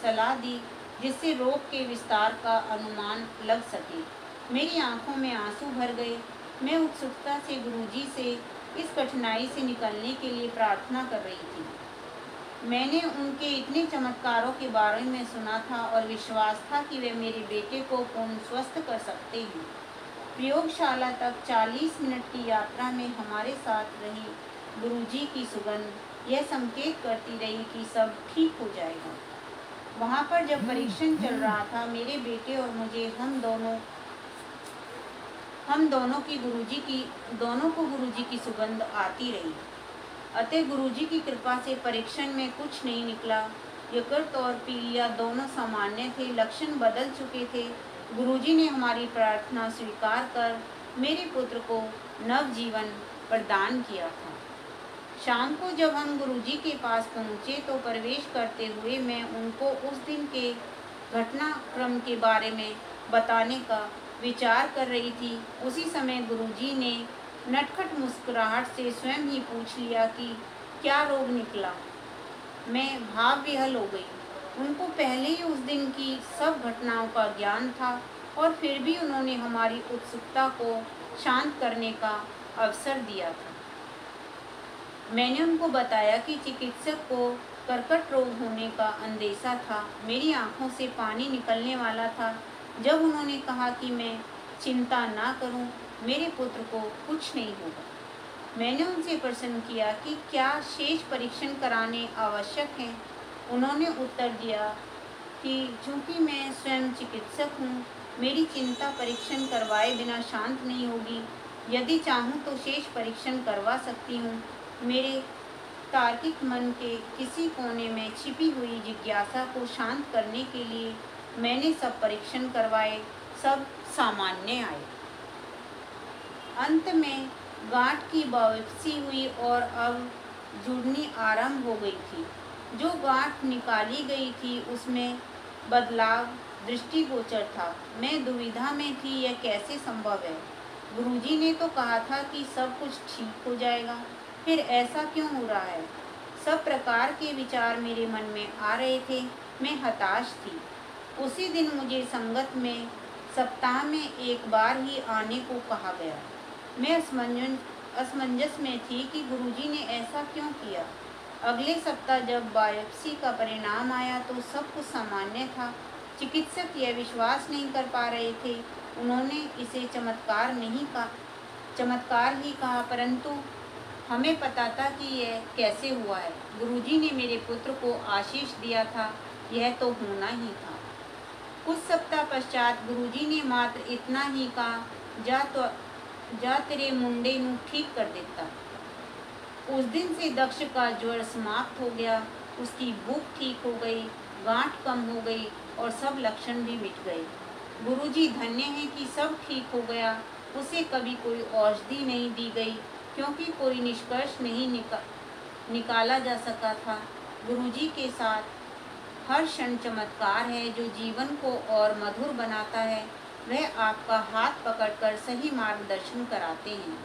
सलाह दी जिससे रोग के विस्तार का अनुमान लग सके। मेरी आंखों में आंसू भर गए। मैं उत्सुकता से गुरुजी से इस कठिनाई से निकलने के लिए प्रार्थना कर रही थी। मैंने उनके इतने चमत्कारों के बारे में सुना था और विश्वास था कि वे मेरे बेटे को पूर्ण स्वस्थ कर सकते हैं। प्रयोगशाला तक 40 मिनट की यात्रा में हमारे साथ रही गुरुजी की सुगंध यह संकेत करती रही कि सब ठीक हो जाएगा। वहाँ पर जब परीक्षण चल रहा था, मेरे बेटे और मुझे हम दोनों को गुरुजी की सुगंध आती रही। अतः गुरुजी की कृपा से परीक्षण में कुछ नहीं निकला। यकृत और पीलिया दोनों सामान्य थे। लक्षण बदल चुके थे। गुरुजी ने हमारी प्रार्थना स्वीकार कर मेरे पुत्र को नवजीवन प्रदान किया था। शाम को जब हम गुरुजी के पास पहुँचे तो प्रवेश करते हुए मैं उनको उस दिन के घटनाक्रम के बारे में बताने का विचार कर रही थी। उसी समय गुरुजी ने नटखट मुस्कुराहट से स्वयं ही पूछ लिया कि क्या रोग निकला। मैं भाव विह्वल हो गई। उनको पहले ही उस दिन की सब घटनाओं का ज्ञान था और फिर भी उन्होंने हमारी उत्सुकता को शांत करने का अवसर दिया था। मैंने उनको बताया कि चिकित्सक को कर्कट रोग होने का अंदेशा था। मेरी आंखों से पानी निकलने वाला था जब उन्होंने कहा कि मैं चिंता ना करूं, मेरे पुत्र को कुछ नहीं होगा। मैंने उनसे प्रश्न किया कि क्या शेष परीक्षण कराने आवश्यक हैं। उन्होंने उत्तर दिया कि चूँकि मैं स्वयं चिकित्सक हूँ, मेरी चिंता परीक्षण करवाए बिना शांत नहीं होगी। यदि चाहूँ तो शेष परीक्षण करवा सकती हूँ। मेरे तार्किक मन के किसी कोने में छिपी हुई जिज्ञासा को शांत करने के लिए मैंने सब परीक्षण करवाए। सब सामान्य आए। अंत में गांठ की बायोप्सी हुई और अब जुड़नी आरंभ हो गई थी। जो गांठ निकाली गई थी उसमें बदलाव दृष्टिगोचर था। मैं दुविधा में थी, यह कैसे संभव है। गुरुजी ने तो कहा था कि सब कुछ ठीक हो जाएगा, फिर ऐसा क्यों हो रहा है। सब प्रकार के विचार मेरे मन में आ रहे थे। मैं हताश थी। उसी दिन मुझे संगत में सप्ताह में एक बार ही आने को कहा गया। मैं असमंजस में थी कि गुरुजी ने ऐसा क्यों किया। अगले सप्ताह जब बायोप्सी का परिणाम आया तो सब कुछ सामान्य था। चिकित्सक यह विश्वास नहीं कर पा रहे थे। उन्होंने इसे चमत्कार ही कहा, परंतु हमें पता था कि यह कैसे हुआ है। गुरुजी ने मेरे पुत्र को आशीष दिया था, यह तो होना ही था। कुछ सप्ताह पश्चात गुरुजी ने मात्र इतना ही कहा, जा तेरे मुंडे नू ठीक कर देता। उस दिन से दक्ष का ज्वर समाप्त हो गया। उसकी भूख ठीक हो गई, गांठ कम हो गई और सब लक्षण भी मिट गए। गुरुजी धन्य है कि सब ठीक हो गया। उसे कभी कोई औषधि नहीं दी गई क्योंकि कोई निष्कर्ष नहीं निकाला जा सका था। गुरुजी के साथ हर क्षण चमत्कार है जो जीवन को और मधुर बनाता है। वह आपका हाथ पकड़कर सही मार्गदर्शन कराते हैं।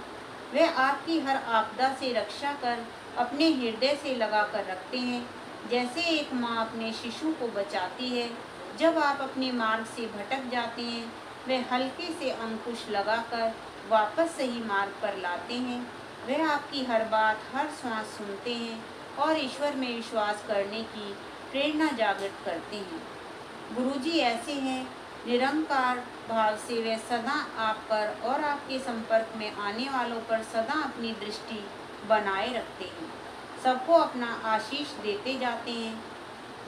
वह आपकी हर आपदा से रक्षा कर अपने हृदय से लगा कर रखते हैं, जैसे एक माँ अपने शिशु को बचाती है। जब आप अपने मार्ग से भटक जाते हैं, वे हल्के से अंकुश लगाकर वापस सही मार्ग पर लाते हैं। वह आपकी हर बात, हर श्वास सुनते हैं और ईश्वर में विश्वास करने की प्रेरणा जागृत करते हैं। गुरुजी ऐसे हैं, निरंकार भाव से वे सदा आप पर और आपके संपर्क में आने वालों पर सदा अपनी दृष्टि बनाए रखते हैं। सबको अपना आशीष देते जाते हैं।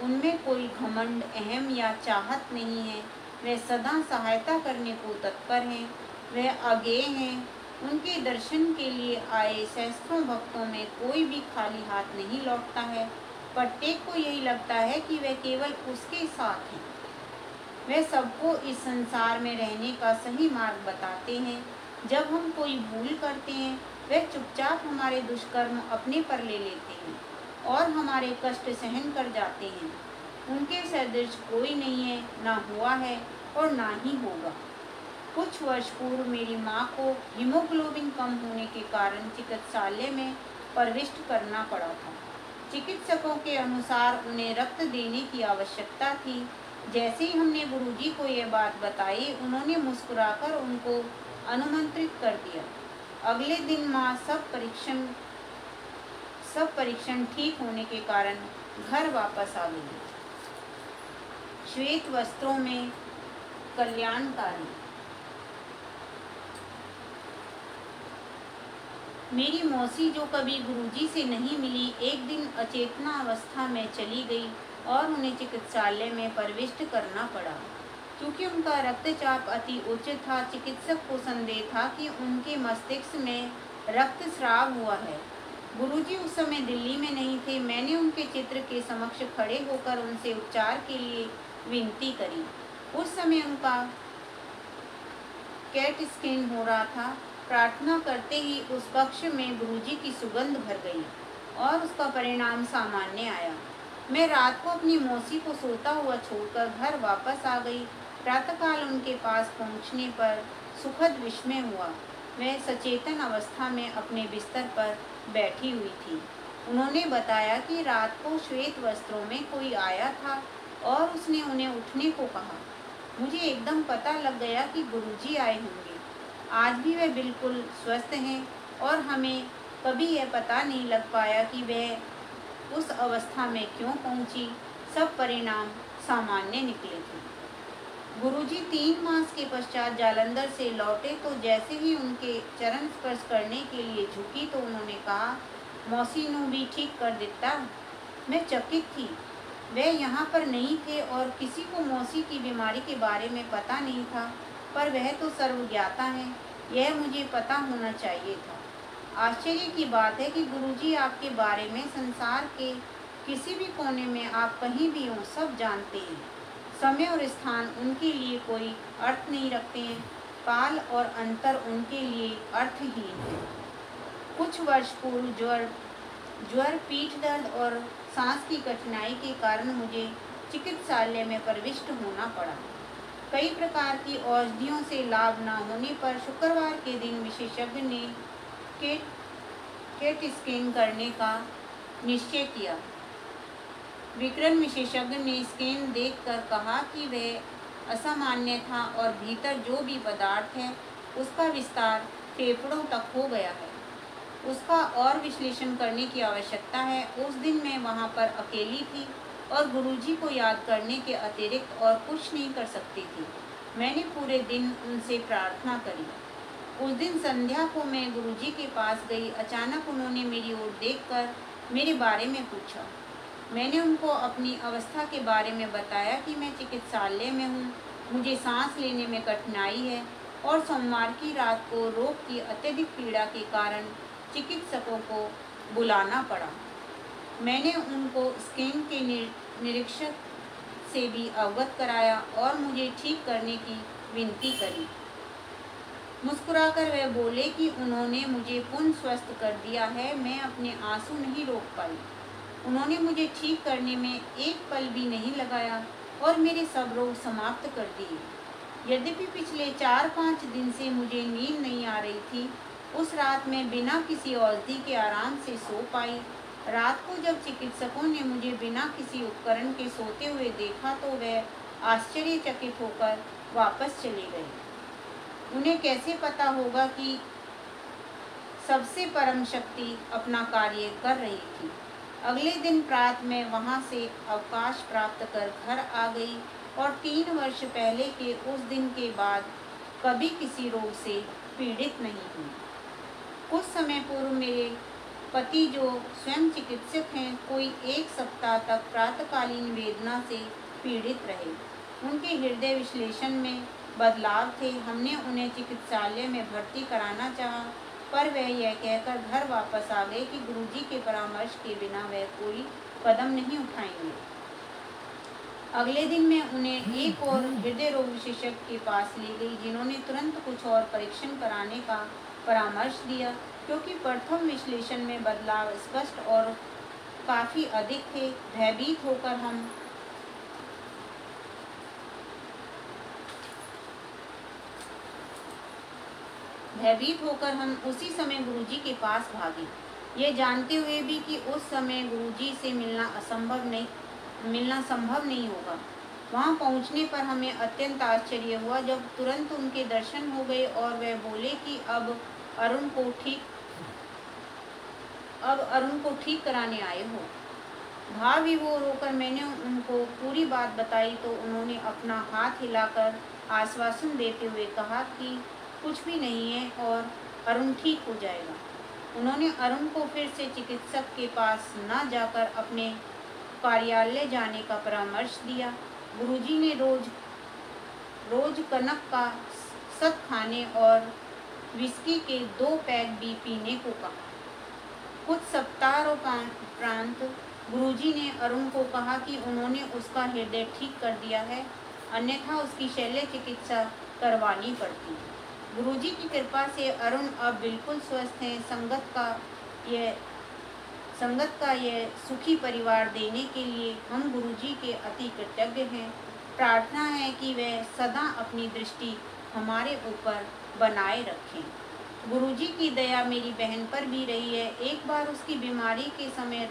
उनमें कोई घमंड, अहम या चाहत नहीं है। वे सदा सहायता करने को तत्पर हैं। वह अज्ञेय हैं। उनके दर्शन के लिए आए सहस्त्रों भक्तों में कोई भी खाली हाथ नहीं लौटता है। प्रत्येक को यही लगता है कि वह केवल उसके साथ हैं। वे सबको इस संसार में रहने का सही मार्ग बताते हैं। जब हम कोई भूल करते हैं, वे चुपचाप हमारे दुष्कर्म अपने पर ले लेते हैं और हमारे कष्ट सहन कर जाते हैं। उनके सदृश कोई नहीं है, ना हुआ है और ना ही होगा। कुछ वर्ष पूर्व मेरी माँ को हीमोग्लोबिन कम होने के कारण चिकित्सालय में प्रविष्ट करना पड़ा था। चिकित्सकों के अनुसार उन्हें रक्त देने की आवश्यकता थी। जैसे ही हमने गुरुजी को यह बात बताई, उन्होंने मुस्कुराकर उनको अनुमंत्रित कर दिया। अगले दिन माँ सब परीक्षण ठीक होने के कारण घर वापस आ गई। श्वेत वस्त्रों में कल्याणकारी। मेरी मौसी, जो कभी गुरुजी से नहीं मिली, एक दिन अचेतना अवस्था में चली गई और उन्हें चिकित्सालय में प्रविष्ट करना पड़ा। क्योंकि उनका रक्तचाप अति उच्च था, चिकित्सक को संदेह था कि उनके मस्तिष्क में रक्तस्राव हुआ है। गुरुजी उस समय दिल्ली में नहीं थे। मैंने उनके चित्र के समक्ष खड़े होकर उनसे उपचार के लिए विनती करी। उस समय उनका कैट स्कैन हो रहा था। प्रार्थना करते ही उस कक्ष में गुरुजी की सुगंध भर गई और उसका परिणाम सामान्य आया। मैं रात को अपनी मौसी को सोता हुआ छोड़कर घर वापस आ गई। प्रातःकाल उनके पास पहुंचने पर सुखद विस्मय हुआ। वह सचेतन अवस्था में अपने बिस्तर पर बैठी हुई थी। उन्होंने बताया कि रात को श्वेत वस्त्रों में कोई आया था और उसने उन्हें उठने को कहा। मुझे एकदम पता लग गया कि गुरुजी आए होंगे। आज भी वह बिल्कुल स्वस्थ हैं और हमें कभी यह पता नहीं लग पाया कि वह उस अवस्था में क्यों पहुंची। सब परिणाम सामान्य निकले थे। गुरुजी 3 मास के पश्चात जालंधर से लौटे तो जैसे ही उनके चरण स्पर्श करने के लिए झुकी तो उन्होंने कहा, मौसी नू भी ठीक कर देता। मैं चकित थी। वे यहाँ पर नहीं थे और किसी को मौसी की बीमारी के बारे में पता नहीं था, पर वह तो सर्वज्ञाता हैं, यह मुझे पता होना चाहिए था। आश्चर्य की बात है कि गुरुजी आपके बारे में संसार के किसी भी कोने में आप कहीं भी हों, सब जानते हैं। समय और स्थान उनके लिए कोई अर्थ नहीं रखते हैं। काल और अंतर उनके लिए अर्थहीन है। कुछ वर्ष पूर्व ज्वर, पीठ दर्द और सांस की कठिनाई के कारण मुझे चिकित्सालय में प्रविष्ट होना पड़ा। कई प्रकार की औषधियों से लाभ न होने पर शुक्रवार के दिन विशेषज्ञ ने कैट स्कैन करने का निश्चय किया। विकरण विशेषज्ञ ने स्कैन देखकर कहा कि वह असामान्य था और भीतर जो भी पदार्थ है उसका विस्तार फेफड़ों तक हो गया है। उसका और विश्लेषण करने की आवश्यकता है। उस दिन मैं वहाँ पर अकेली थी और गुरुजी को याद करने के अतिरिक्त और कुछ नहीं कर सकती थी। मैंने पूरे दिन उनसे प्रार्थना करी। उस दिन संध्या को मैं गुरुजी के पास गई। अचानक उन्होंने मेरी ओर देखकर मेरे बारे में पूछा। मैंने उनको अपनी अवस्था के बारे में बताया कि मैं चिकित्सालय में हूँ, मुझे सांस लेने में कठिनाई है और सोमवार की रात को रोग की अत्यधिक पीड़ा के कारण चिकित्सकों को बुलाना पड़ा। मैंने उनको स्कैन के निरीक्षक से भी अवगत कराया और मुझे ठीक करने की विनती करी। मुस्कुराकर वह बोले कि उन्होंने मुझे पुनः स्वस्थ कर दिया है। मैं अपने आंसू नहीं रोक पाई। उन्होंने मुझे ठीक करने में एक पल भी नहीं लगाया और मेरे सब रोग समाप्त कर दिए। यद्यपि पिछले 4-5 दिन से मुझे नींद नहीं आ रही थी, उस रात मैं बिना किसी औषधि के आराम से सो पाई। रात को जब चिकित्सकों ने मुझे बिना किसी उपकरण के सोते हुए देखा तो वह आश्चर्यचकित होकर वापस चले गए। उन्हें कैसे पता होगा कि सबसे परम शक्ति अपना कार्य कर रही थी। अगले दिन प्रातः मैं वहां से अवकाश प्राप्त कर घर आ गई और 3 वर्ष पहले के उस दिन के बाद कभी किसी रोग से पीड़ित नहीं हुई। कुछ समय पूर्व मेरे पति, जो स्वयं चिकित्सक हैं, कोई 1 सप्ताह तक प्रातःकालीन वेदना से पीड़ित रहे। उनके हृदय विश्लेषण में बदलाव थे। हमने उन्हें चिकित्सालय में भर्ती कराना चाहा, पर वह यह कहकर घर वापस आ गए कि गुरुजी के परामर्श के बिना वह कोई कदम नहीं उठाएंगे। अगले दिन मैं उन्हें एक और हृदय रोग विशेषज्ञ के पास ले गई, जिन्होंने तुरंत कुछ और परीक्षण कराने का परामर्श दिया, क्योंकि प्रथम विश्लेषण में बदलाव स्पष्ट और काफ़ी अधिक थे। भयभीत होकर हम उसी समय गुरुजी के पास भागे, ये जानते हुए भी कि उस समय गुरुजी से मिलना संभव नहीं होगा। वहां पहुंचने पर हमें अत्यंत आश्चर्य हुआ जब तुरंत उनके दर्शन हो गए और वह बोले कि अब अरुण को ठीक कराने आए हो। भाव विभोर होकर मैंने उनको पूरी बात बताई तो उन्होंने अपना हाथ हिलाकर आश्वासन देते हुए कहा कि कुछ भी नहीं है और अरुण ठीक हो जाएगा। उन्होंने अरुण को फिर से चिकित्सक के पास न जाकर अपने कार्यालय जाने का परामर्श दिया। गुरुजी ने रोज कनक का सत खाने और विस्की के 2 पैक भी पीने को कहा। कुछ सप्ताहों उपरांत गुरुजी ने अरुण को कहा कि उन्होंने उसका हृदय ठीक कर दिया है, अन्यथा उसकी शल्य चिकित्सा करवानी पड़ती। गुरुजी की कृपा से अरुण अब बिल्कुल स्वस्थ हैं। संगत का यह सुखी परिवार देने के लिए हम गुरुजी के अति कृतज्ञ हैं। प्रार्थना है कि वह सदा अपनी दृष्टि हमारे ऊपर बनाए रखें। गुरुजी की दया मेरी बहन पर भी रही है। एक बार उसकी बीमारी के समय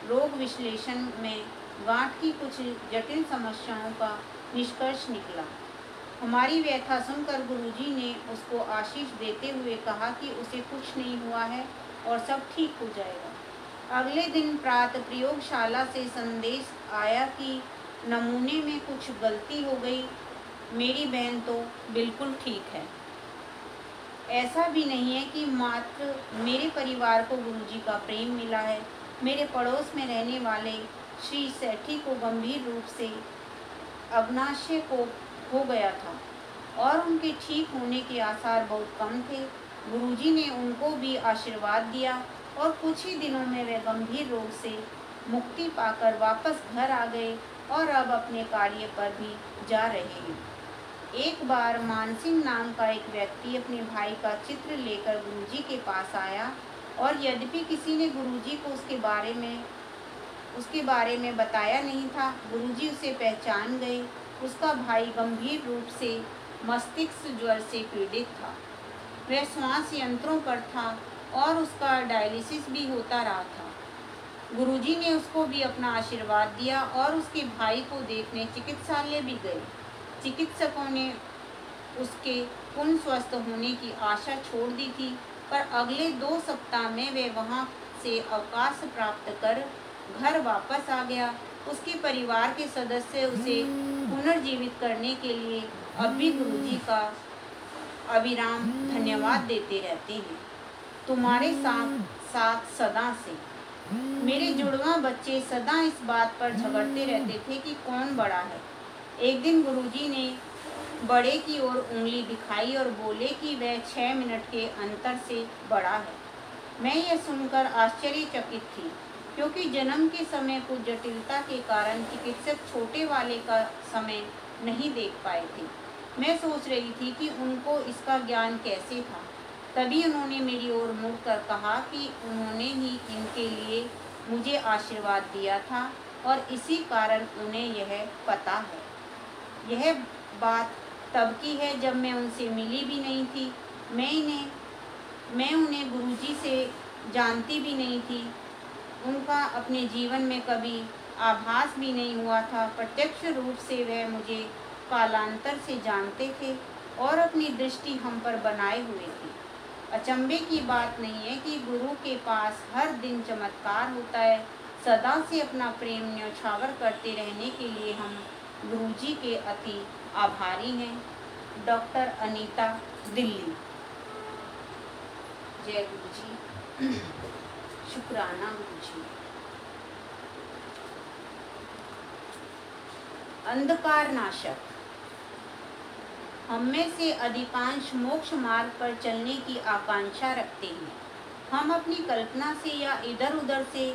रोग विश्लेषण में गांठ की कुछ जटिल समस्याओं का निष्कर्ष निकला। हमारी व्यथा सुनकर गुरुजी ने उसको आशीष देते हुए कहा कि उसे कुछ नहीं हुआ है और सब ठीक हो जाएगा। अगले दिन प्रातः प्रयोगशाला से संदेश आया कि नमूने में कुछ गलती हो गई। मेरी बहन तो बिल्कुल ठीक है। ऐसा भी नहीं है कि मात्र मेरे परिवार को गुरुजी का प्रेम मिला है। मेरे पड़ोस में रहने वाले श्री सेठी को गंभीर रूप से अग्नाशय को हो गया था और उनके ठीक होने के आसार बहुत कम थे। गुरुजी ने उनको भी आशीर्वाद दिया और कुछ ही दिनों में वे गंभीर रोग से मुक्ति पाकर वापस घर आ गए और अब अपने कार्य पर भी जा रहे हैं। एक बार मानसिंह नाम का एक व्यक्ति अपने भाई का चित्र लेकर गुरुजी के पास आया और यद्यपि किसी ने गुरुजी को उसके बारे में बताया नहीं था, गुरुजी उसे पहचान गए। उसका भाई गंभीर रूप से मस्तिष्क ज्वर से पीड़ित था। वह श्वास यंत्रों पर था और उसका डायलिसिस भी होता रहा था। गुरुजी ने उसको भी अपना आशीर्वाद दिया और उसके भाई को देखने चिकित्सालय भी गए। चिकित्सकों ने उसके पुनः स्वस्थ होने की आशा छोड़ दी थी, पर अगले 2 सप्ताह में वे वहां से अवकाश प्राप्त कर घर वापस आ गया। उसके परिवार के सदस्य उसे पुनर्जीवित करने के लिए अब भी गुरुजी का अविराम धन्यवाद देते रहते हैं। तुम्हारे साथ सदा से। मेरे जुड़वा बच्चे सदा इस बात पर झगड़ते रहते थे कि कौन बड़ा है। एक दिन गुरुजी ने बड़े की ओर उंगली दिखाई और बोले कि वह 6 मिनट के अंतर से बड़ा है। मैं यह सुनकर आश्चर्यचकित थी, क्योंकि जन्म के समय कुछ जटिलता के कारण चिकित्सक छोटे वाले का समय नहीं देख पाए थे। मैं सोच रही थी कि उनको इसका ज्ञान कैसे था। तभी उन्होंने मेरी ओर मुड़कर कहा कि उन्होंने ही इनके लिए मुझे आशीर्वाद दिया था और इसी कारण उन्हें यह पता है। यह बात तब की है जब मैं उनसे मिली भी नहीं थी। मैं उन्हें गुरुजी से जानती भी नहीं थी। उनका अपने जीवन में कभी आभास भी नहीं हुआ था। प्रत्यक्ष रूप से वह मुझे कालांतर से जानते थे और अपनी दृष्टि हम पर बनाए हुए थे। अचंभे की बात नहीं है कि गुरु के पास हर दिन चमत्कार होता है। सदा से अपना प्रेम न्यौछावर करते रहने के लिए हम गुरुजी के अति आभारी हैं। डॉक्टर अनीता, दिल्ली। जय गुरुजी। शुक्राना गुरुजी। अंधकार नाशक। हम में से अधिकांश मोक्ष मार्ग पर चलने की आकांक्षा रखते हैं। हम अपनी कल्पना से या इधर उधर से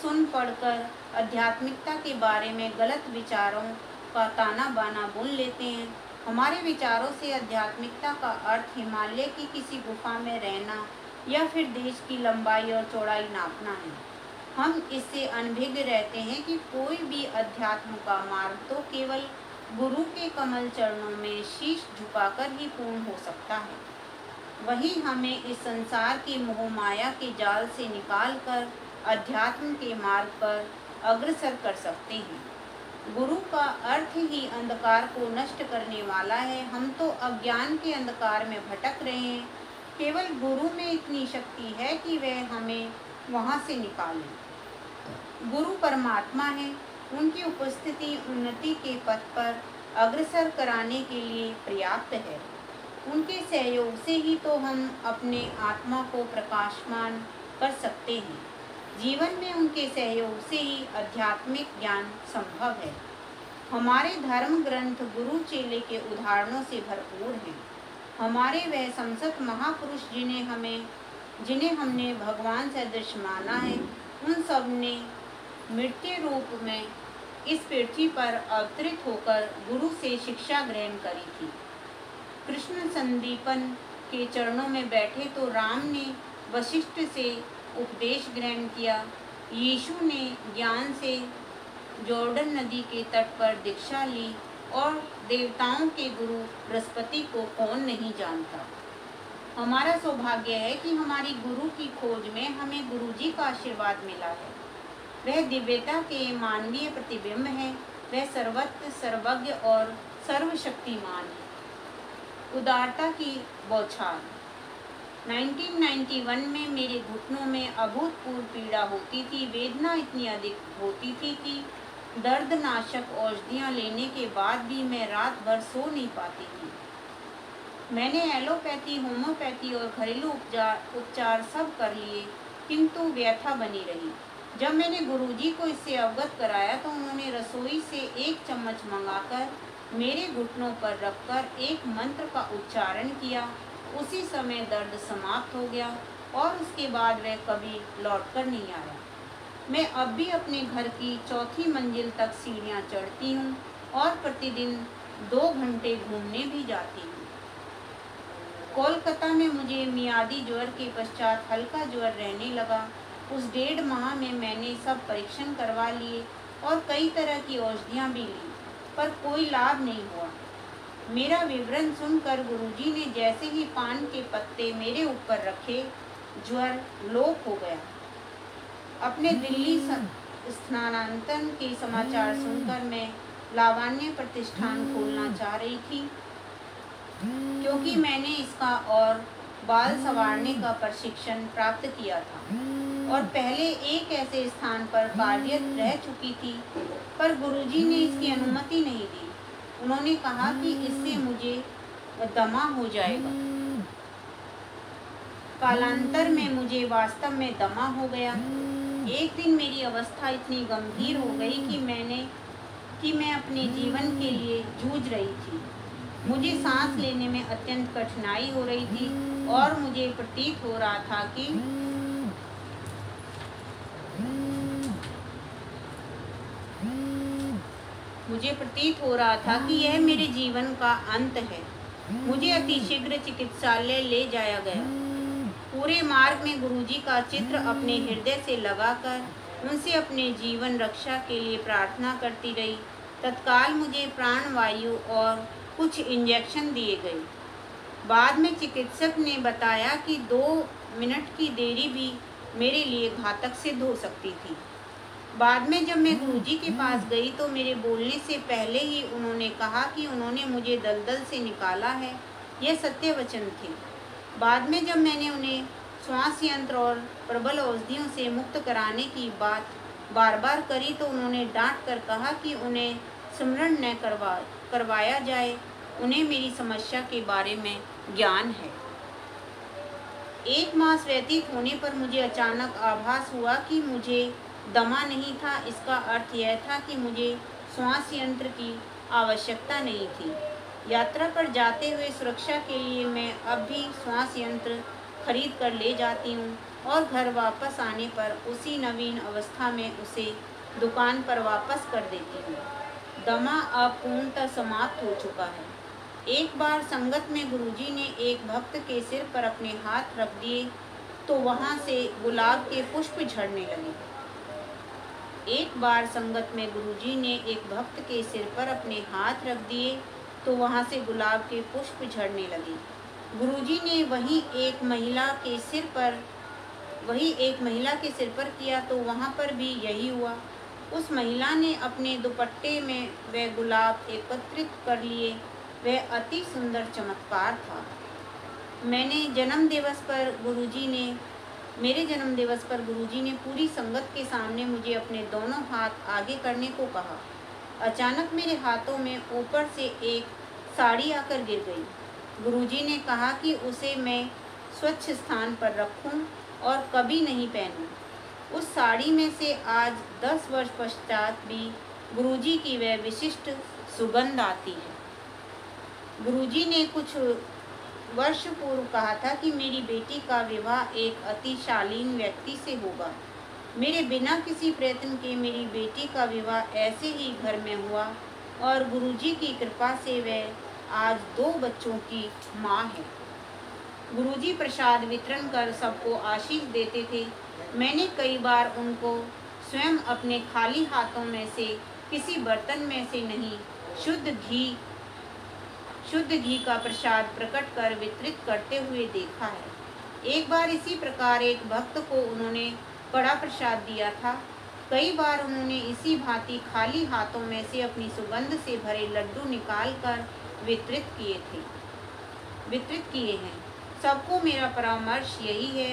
सुन पढ़कर आध्यात्मिकता के बारे में गलत विचारों का ताना बाना बुन लेते हैं। हमारे विचारों से आध्यात्मिकता का अर्थ हिमालय की किसी गुफा में रहना या फिर देश की लंबाई और चौड़ाई नापना है। हम इससे अनभिज्ञ रहते हैं कि कोई भी अध्यात्म का मार्ग तो केवल गुरु के कमल चरणों में शीश झुकाकर ही पूर्ण हो सकता है। वही हमें इस संसार की मोह माया के जाल से निकालकर अध्यात्म के मार्ग पर अग्रसर कर सकते हैं। गुरु का अर्थ ही अंधकार को नष्ट करने वाला है। हम तो अज्ञान के अंधकार में भटक रहे हैं। केवल गुरु में इतनी शक्ति है कि वह हमें वहाँ से निकाले। गुरु परमात्मा है। उनकी उपस्थिति उन्नति के पथ पर अग्रसर कराने के लिए पर्याप्त है। उनके सहयोग से ही तो हम अपने आत्मा को प्रकाशमान कर सकते हैं। जीवन में उनके सहयोग से ही आध्यात्मिक ज्ञान संभव है। हमारे धर्म ग्रंथ गुरु चेले के उदाहरणों से भरपूर हैं। हमारे वह संसद महापुरुष जिन्हें हमने भगवान सदृश माना है, उन सब ने मृत्यु रूप में इस पृथ्वी पर अवतरित होकर गुरु से शिक्षा ग्रहण करी थी। कृष्ण संदीपन के चरणों में बैठे तो राम ने वशिष्ठ से उपदेश ग्रहण किया। यीशु ने ज्ञान से जॉर्डन नदी के तट पर दीक्षा ली और देवताओं के गुरु बृहस्पति को कौन नहीं जानता। हमारा सौभाग्य है कि हमारी गुरु की खोज में हमें गुरुजी का आशीर्वाद मिला है। वह दिव्यता के मानवीय प्रतिबिंब है। वह सर्वत्र सर्वज्ञ और सर्वशक्तिमान है। उदारता की बौछार। 1991 में मेरे घुटनों में अभूतपूर्व पीड़ा होती थी। वेदना इतनी अधिक होती थी कि दर्दनाशक औषधियाँ लेने के बाद भी मैं रात भर सो नहीं पाती थी। मैंने एलोपैथी, होम्योपैथी और घरेलू उपचार सब कर लिए, किंतु व्यथा बनी रही। जब मैंने गुरुजी को इससे अवगत कराया तो उन्होंने रसोई से 1 चम्मच मंगाकर मेरे घुटनों पर रखकर एक मंत्र का उच्चारण किया। उसी समय दर्द समाप्त हो गया और उसके बाद वह कभी लौटकर नहीं आया। मैं अब भी अपने घर की 4थी मंजिल तक सीढ़ियाँ चढ़ती हूँ और प्रतिदिन 2 घंटे घूमने भी जाती हूँ। कोलकाता में मुझे मियादी ज्वर के पश्चात हल्का ज्वर रहने लगा। उस 1.5 माह में मैंने सब परीक्षण करवा लिए और कई तरह की औषधियाँ भी ली, पर कोई लाभ नहीं हुआ। मेरा विवरण सुनकर गुरुजी ने जैसे ही पान के पत्ते मेरे ऊपर रखे, ज्वर लोप हो गया। अपने दिल्ली स्थानांतरण के समाचार सुनकर मैं लावण्य प्रतिष्ठान खोलना चाह रही थी, क्योंकि मैंने इसका और बाल संवारने का प्रशिक्षण प्राप्त किया था और पहले एक ऐसे स्थान पर कार्यरत रह चुकी थी, पर गुरुजी ने इसकी अनुमति नहीं दी। उन्होंने कहा कि इससे मुझे दमा हो जाएगा। कालांतर में मुझे वास्तव में दमा हो गया। एक दिन मेरी अवस्था इतनी गंभीर हो गई कि मैं अपने जीवन के लिए जूझ रही थी। मुझे सांस लेने में अत्यंत कठिनाई हो रही थी और मुझे प्रतीत हो रहा था कि मुझे प्रतीत हो रहा था कि यह मेरे जीवन का अंत है। मुझे अतिशीघ्र चिकित्सालय ले जाया गया। पूरे मार्ग में गुरुजी का चित्र अपने हृदय से लगाकर उनसे अपने जीवन रक्षा के लिए प्रार्थना करती रही। तत्काल मुझे प्राणवायु और कुछ इंजेक्शन दिए गए। बाद में चिकित्सक ने बताया कि 2 मिनट की देरी भी मेरे लिए घातक सिद्ध हो सकती थी। बाद में जब मैं गुरुजी के पास गई तो मेरे बोलने से पहले ही उन्होंने कहा कि उन्होंने मुझे दलदल से निकाला है। यह सत्य वचन थे। बाद में जब मैंने उन्हें श्वास यंत्र और प्रबल औषधियों से मुक्त कराने की बात बार बार करी तो उन्होंने डांट कर कहा कि उन्हें स्मरण न करवाया जाए, उन्हें मेरी समस्या के बारे में ज्ञान है। 1 मास व्यतीत होने पर मुझे अचानक आभास हुआ कि मुझे दमा नहीं था। इसका अर्थ यह था कि मुझे श्वास यंत्र की आवश्यकता नहीं थी। यात्रा पर जाते हुए सुरक्षा के लिए मैं अब भी श्वास यंत्र खरीद कर ले जाती हूँ और घर वापस आने पर उसी नवीन अवस्था में उसे दुकान पर वापस कर देती हूँ। दमा अब पूर्णतः समाप्त हो चुका है। एक बार संगत में गुरुजी ने एक भक्त के सिर पर अपने हाथ रख दिए तो वहाँ से गुलाब के पुष्प झड़ने लगे। एक बार संगत में गुरुजी ने एक भक्त के सिर पर अपने हाथ रख दिए तो वहाँ से गुलाब के पुष्प झड़ने लगे। गुरुजी ने वही एक महिला के सिर पर किया तो वहाँ पर भी यही हुआ। उस महिला ने अपने दुपट्टे में वह गुलाब एकत्रित कर लिए। वह अति सुंदर चमत्कार था। मेरे जन्मदिवस पर गुरुजी ने पूरी संगत के सामने मुझे अपने दोनों हाथ आगे करने को कहा। अचानक मेरे हाथों में ऊपर से एक साड़ी आकर गिर गई। गुरुजी ने कहा कि उसे मैं स्वच्छ स्थान पर रखूं और कभी नहीं पहनूं। उस साड़ी में से आज 10 वर्ष पश्चात भी गुरुजी की वह विशिष्ट सुगंध आती है। गुरुजी ने कुछ वर्ष पूर्व कहा था कि मेरी बेटी का विवाह एक अति शालीन व्यक्ति से होगा। मेरे बिना किसी प्रयत्न के मेरी बेटी का विवाह ऐसे ही घर में हुआ और गुरुजी की कृपा से वह आज 2 बच्चों की माँ है। गुरुजी प्रसाद वितरण कर सबको आशीष देते थे। मैंने कई बार उनको स्वयं अपने खाली हाथों में से किसी बर्तन में से नहीं शुद्ध घी का प्रसाद प्रकट कर वितरित करते हुए देखा है। एक बार इसी प्रकार एक भक्त को उन्होंने कड़ा प्रसाद दिया था। कई बार उन्होंने इसी भांति खाली हाथों में से अपनी सुगंध से भरे लड्डू निकाल कर वितरित किए हैं। सबको मेरा परामर्श यही है,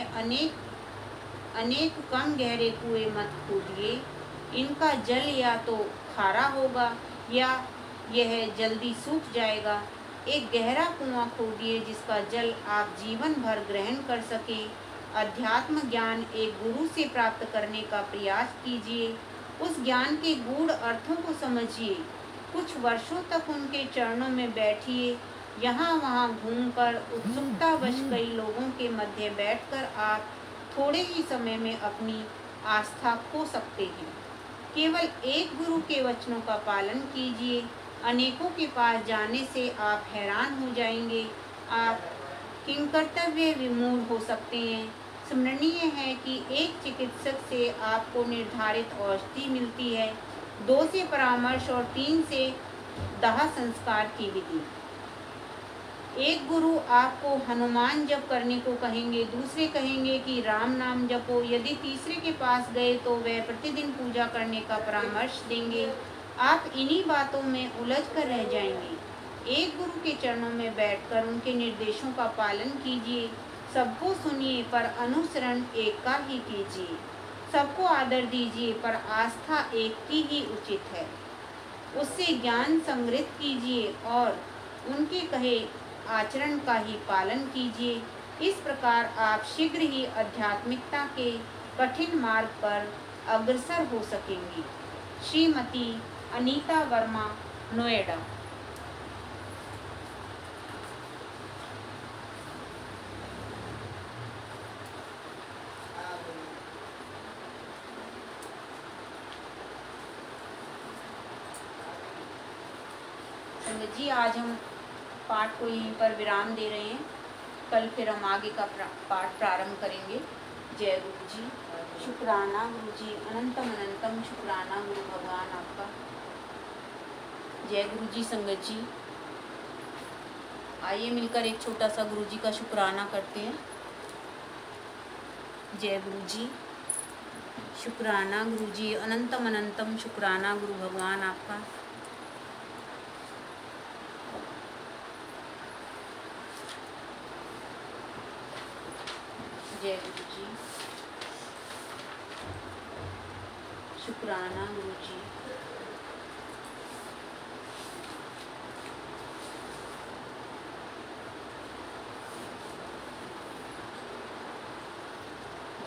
अनेक कम गहरे कुएं मत खोदिए। इनका जल या तो खारा होगा या यह जल्दी सूख जाएगा। एक गहरा कुआं खोदिए जिसका जल आप जीवन भर ग्रहण कर सके। अध्यात्म ज्ञान एक गुरु से प्राप्त करने का प्रयास कीजिए। उस ज्ञान के गूढ़ अर्थों को समझिए। कुछ वर्षों तक उनके चरणों में बैठिए। यहाँ वहाँ घूमकर उत्सुकतावश कई लोगों के मध्य बैठकर आप थोड़े ही समय में अपनी आस्था खो सकते हैं। केवल एक गुरु के वचनों का पालन कीजिए। अनेकों के पास जाने से आप हैरान हो जाएंगे। आप किंकर्तव्य विमूढ़ हो सकते हैं। स्मरणीय है कि एक चिकित्सक से आपको निर्धारित औषधि मिलती है, 2 से परामर्श और 3 से दाह संस्कार की विधि। एक गुरु आपको हनुमान जप करने को कहेंगे, दूसरे कहेंगे कि राम नाम जपो। यदि तीसरे के पास गए तो वह प्रतिदिन पूजा करने का परामर्श देंगे। आप इन्हीं बातों में उलझ कर रह जाएंगे। एक गुरु के चरणों में बैठकर उनके निर्देशों का पालन कीजिए। सबको सुनिए पर अनुसरण एक का ही कीजिए। सबको आदर दीजिए पर आस्था एक की ही उचित है। उससे ज्ञान संग्रहित कीजिए और उनके कहे आचरण का ही पालन कीजिए। इस प्रकार आप शीघ्र ही आध्यात्मिकता के कठिन मार्ग पर अग्रसर हो सकेंगी। श्रीमती अनीता वर्मा, नोएडा। संगत जी, आज हम पाठ को यहीं पर विराम दे रहे हैं। कल फिर हम आगे का पाठ प्रारंभ करेंगे। जय गुरु जी। शुक्राना गुरु जी, अनंतम अनंतम शुक्राना गुरु भगवान आपका। जय गुरु जी संगत जी। आइए मिलकर एक छोटा सा गुरु जी का शुक्राना करते हैं। जय गुरु जी। शुक्राना गुरु जी, अनंतम अनंतम शुक्राना गुरु भगवान आपका। जय गुरु जी। शुक्राना गुरु जी।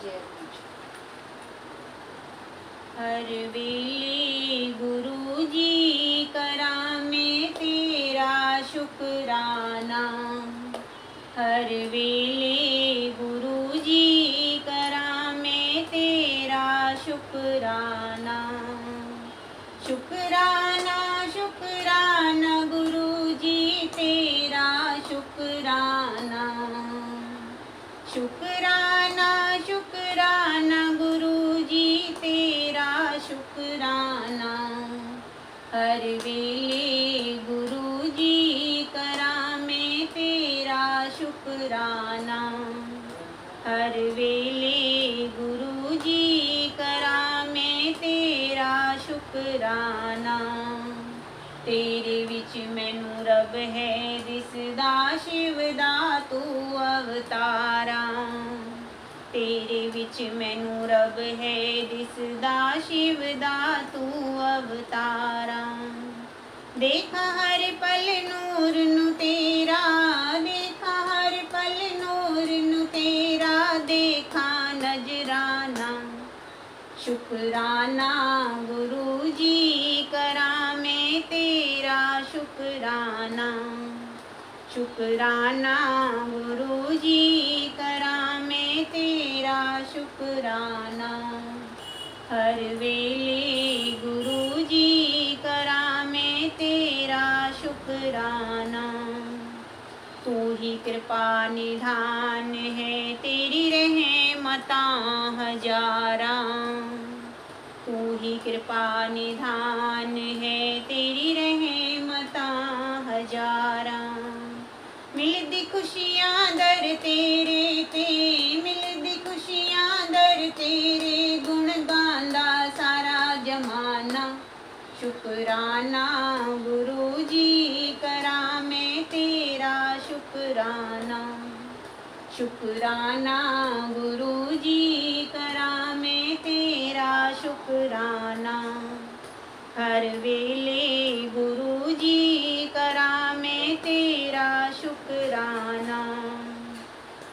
जय गुरु जी। हर वेले गुरु जी करा में तेरा शुक्राना। हर वेले गुरु जी करा में तेरा शुक्राना। शुक्राना शुक्राना गुरु जी तेरा शुक्राना। शुक्राना शुक्राना गुरु जी तेरा शुक्राना। हर वेले गुरु जी करा में तेरा शुक्राना। हर वेले गुरु जी करा में तेरा शुक्राना। तेरे विच मैनू रब है दिसदा शिवदा तू अवतारा। तेरे विच मैनू रब है दिसदा शिवदा तू अवतारा। देखा हर पल नूर नू तेरा, देखा हर पल नूर नू तेरा, देखा नजराना। शुक्राना गुरु जी करा में तेरा शुक्राना। शुक्राना गुरु जी करा में तेरा शुक्राना। हर वेले गुरु जी करा में तेरा शुक्राना। तू ही कृपा निधान है तेरी रहमता हजारा। तू ही कृपा निधान है तेरी रहमता हजारा। मिलदी खुशियाँ दर तेरे ते, मिलदी खुशियाँ दर तेरे, गुण गांदा सारा जमाना। शुक्राना गुरु जी करा में तेरा शुक्राना। शुक्राना गुरु जी करा में तेरा शुक्राना। हर वेले गुरु जी करा में तेरा शुक्राना।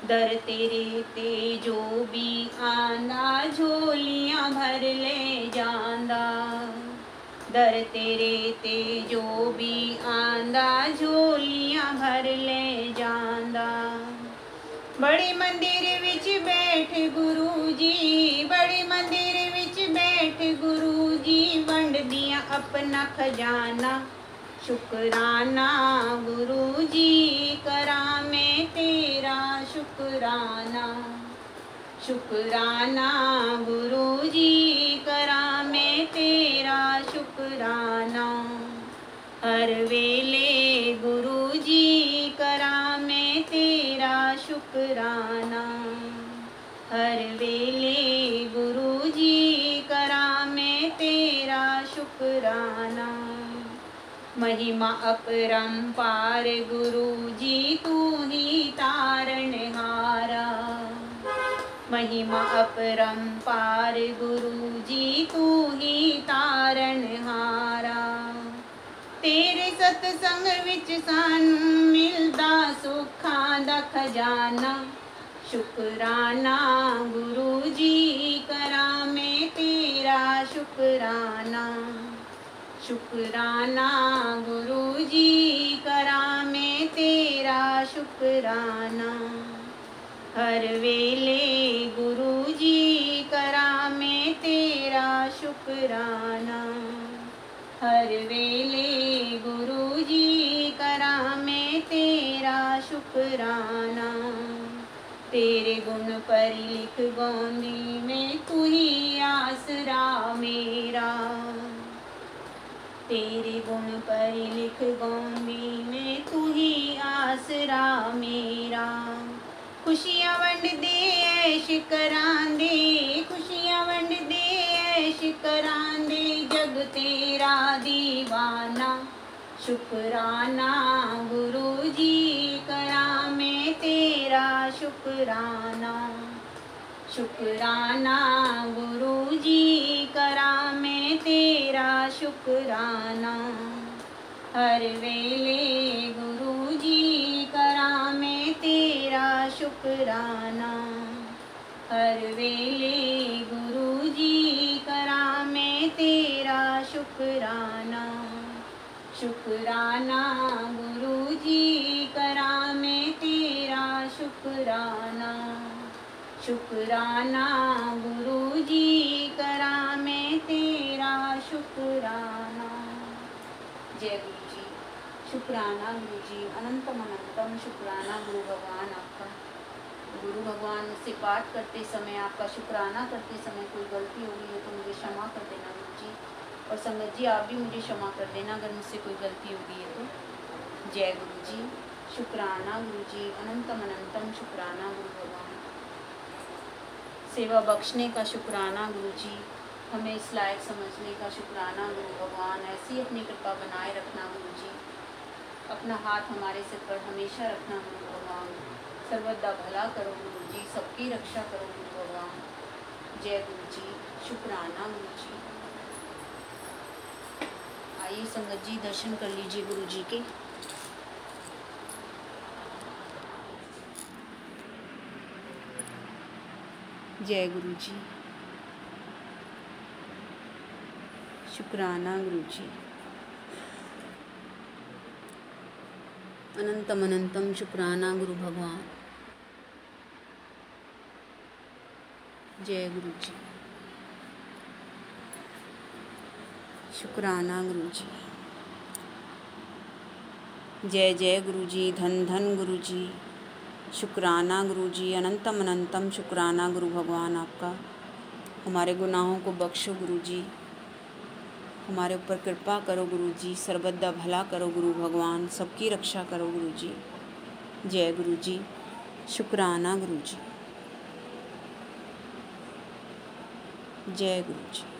दर तेरे ते जो भी आंदा झोलियां भर ले जांदा। दर तेरे ते जो भी आंदा झोलियां भर ले जांदा। बड़े मंदिर विच बैठ गुरु जी, बड़े मंदिर विच बैठ गुरु जी, वंड दिया अपना खजाना। शुक्राना गुरु जी करा में तेरा शुक्राना। शुक्राना गुरु जी करा में तेरा शुक्राना। हर वेले गुरु जी करा में तेरा शुक्राना। हर वेले गुरु जी करा में तेरा शुक्राना। महिमा अपरंपार गुरु जी तू ही तारणहारा। महिमा अपरंपार गुरु जी तू ही तारणहारा। तेरे सतसंग विच सानू मिलदा सुखां दा खजाना। शुक्राना गुरु जी करा में तेरा शुक्राना। शुक्राना गुरु जी करा में तेरा शुक्राना। हर वेले गुरु जी करा में तेरा शुक्राना। हर वेले गुरु जी शुकराना। तेरे गुण पर लिख गोंदी में तू ही आसरा मेरा। तेरे गुण पर लिख गोंदी में तू ही आसरा मेरा। खुशियाँ वंड दे ऐश करांदे, खुशियाँ वंड दे ऐश करांदे, जग तेरा दीवाना। शुकराना गुरु जी करा मैं तेरा शुकराना। शुकराना गुरु जी करा मैं तेरा शुकराना। हर वेले गुरु जी करा मैं तेरा शुकराना। हर वेले गुरु जी करा मैं तेरा शुकराना। शुकराना गुरु जी करा मैं तेरा शुकराना। शुकराना गुरु जी करा मैं तेरा शुकराना। जय गुरु जी। शुकराना गुरु जी, अनंतम अनंतम शुकराना गुरु भगवान आपका। गुरु भगवान मुझसे पाठ करते समय, आपका शुकराना करते समय कोई गलती हो गई है तो मुझे क्षमा कर देना गुरु जी। और संगत जी आप भी मुझे क्षमा कर देना अगर मुझसे कोई गलती हो गई है तो। जय गुरु जी। शुकराना गुरु जी, अनंतम अनंतम शुकराना गुरु भगवान। सेवा बख्शने का शुकराना गुरु जी, हमें इस लायक समझने का शुकराना गुरु भगवान। ऐसी अपनी कृपा बनाए रखना गुरु जी। अपना हाथ हमारे सिर पर हमेशा रखना गुरु भगवान। सर्वदा भला करो गुरु जी, सबकी रक्षा करो गुरु भगवान। जय गुरु जी। शुकराना गुरु जी। आइए संगत जी दर्शन कर लीजिए गुरु जी के। जय गुरु जी। शुकराना गुरु जी, अनंतम अनंतम शुकराना गुरु भगवान। जय गुरु जी। शुकराना गुरु जी। जय जय गुरु जी, धन धन गुरु जी। शुकराना गुरु जी, अनंतम अनंतम शुकराना गुरु भगवान आपका। हमारे गुनाहों को बख्शो गुरु जी, हमारे ऊपर कृपा करो गुरु जी, सर्वदा भला करो गुरु भगवान, सबकी रक्षा करो गुरु जी। जय गुरु जी। शुकराना गुरु जी। जय गुरु जी।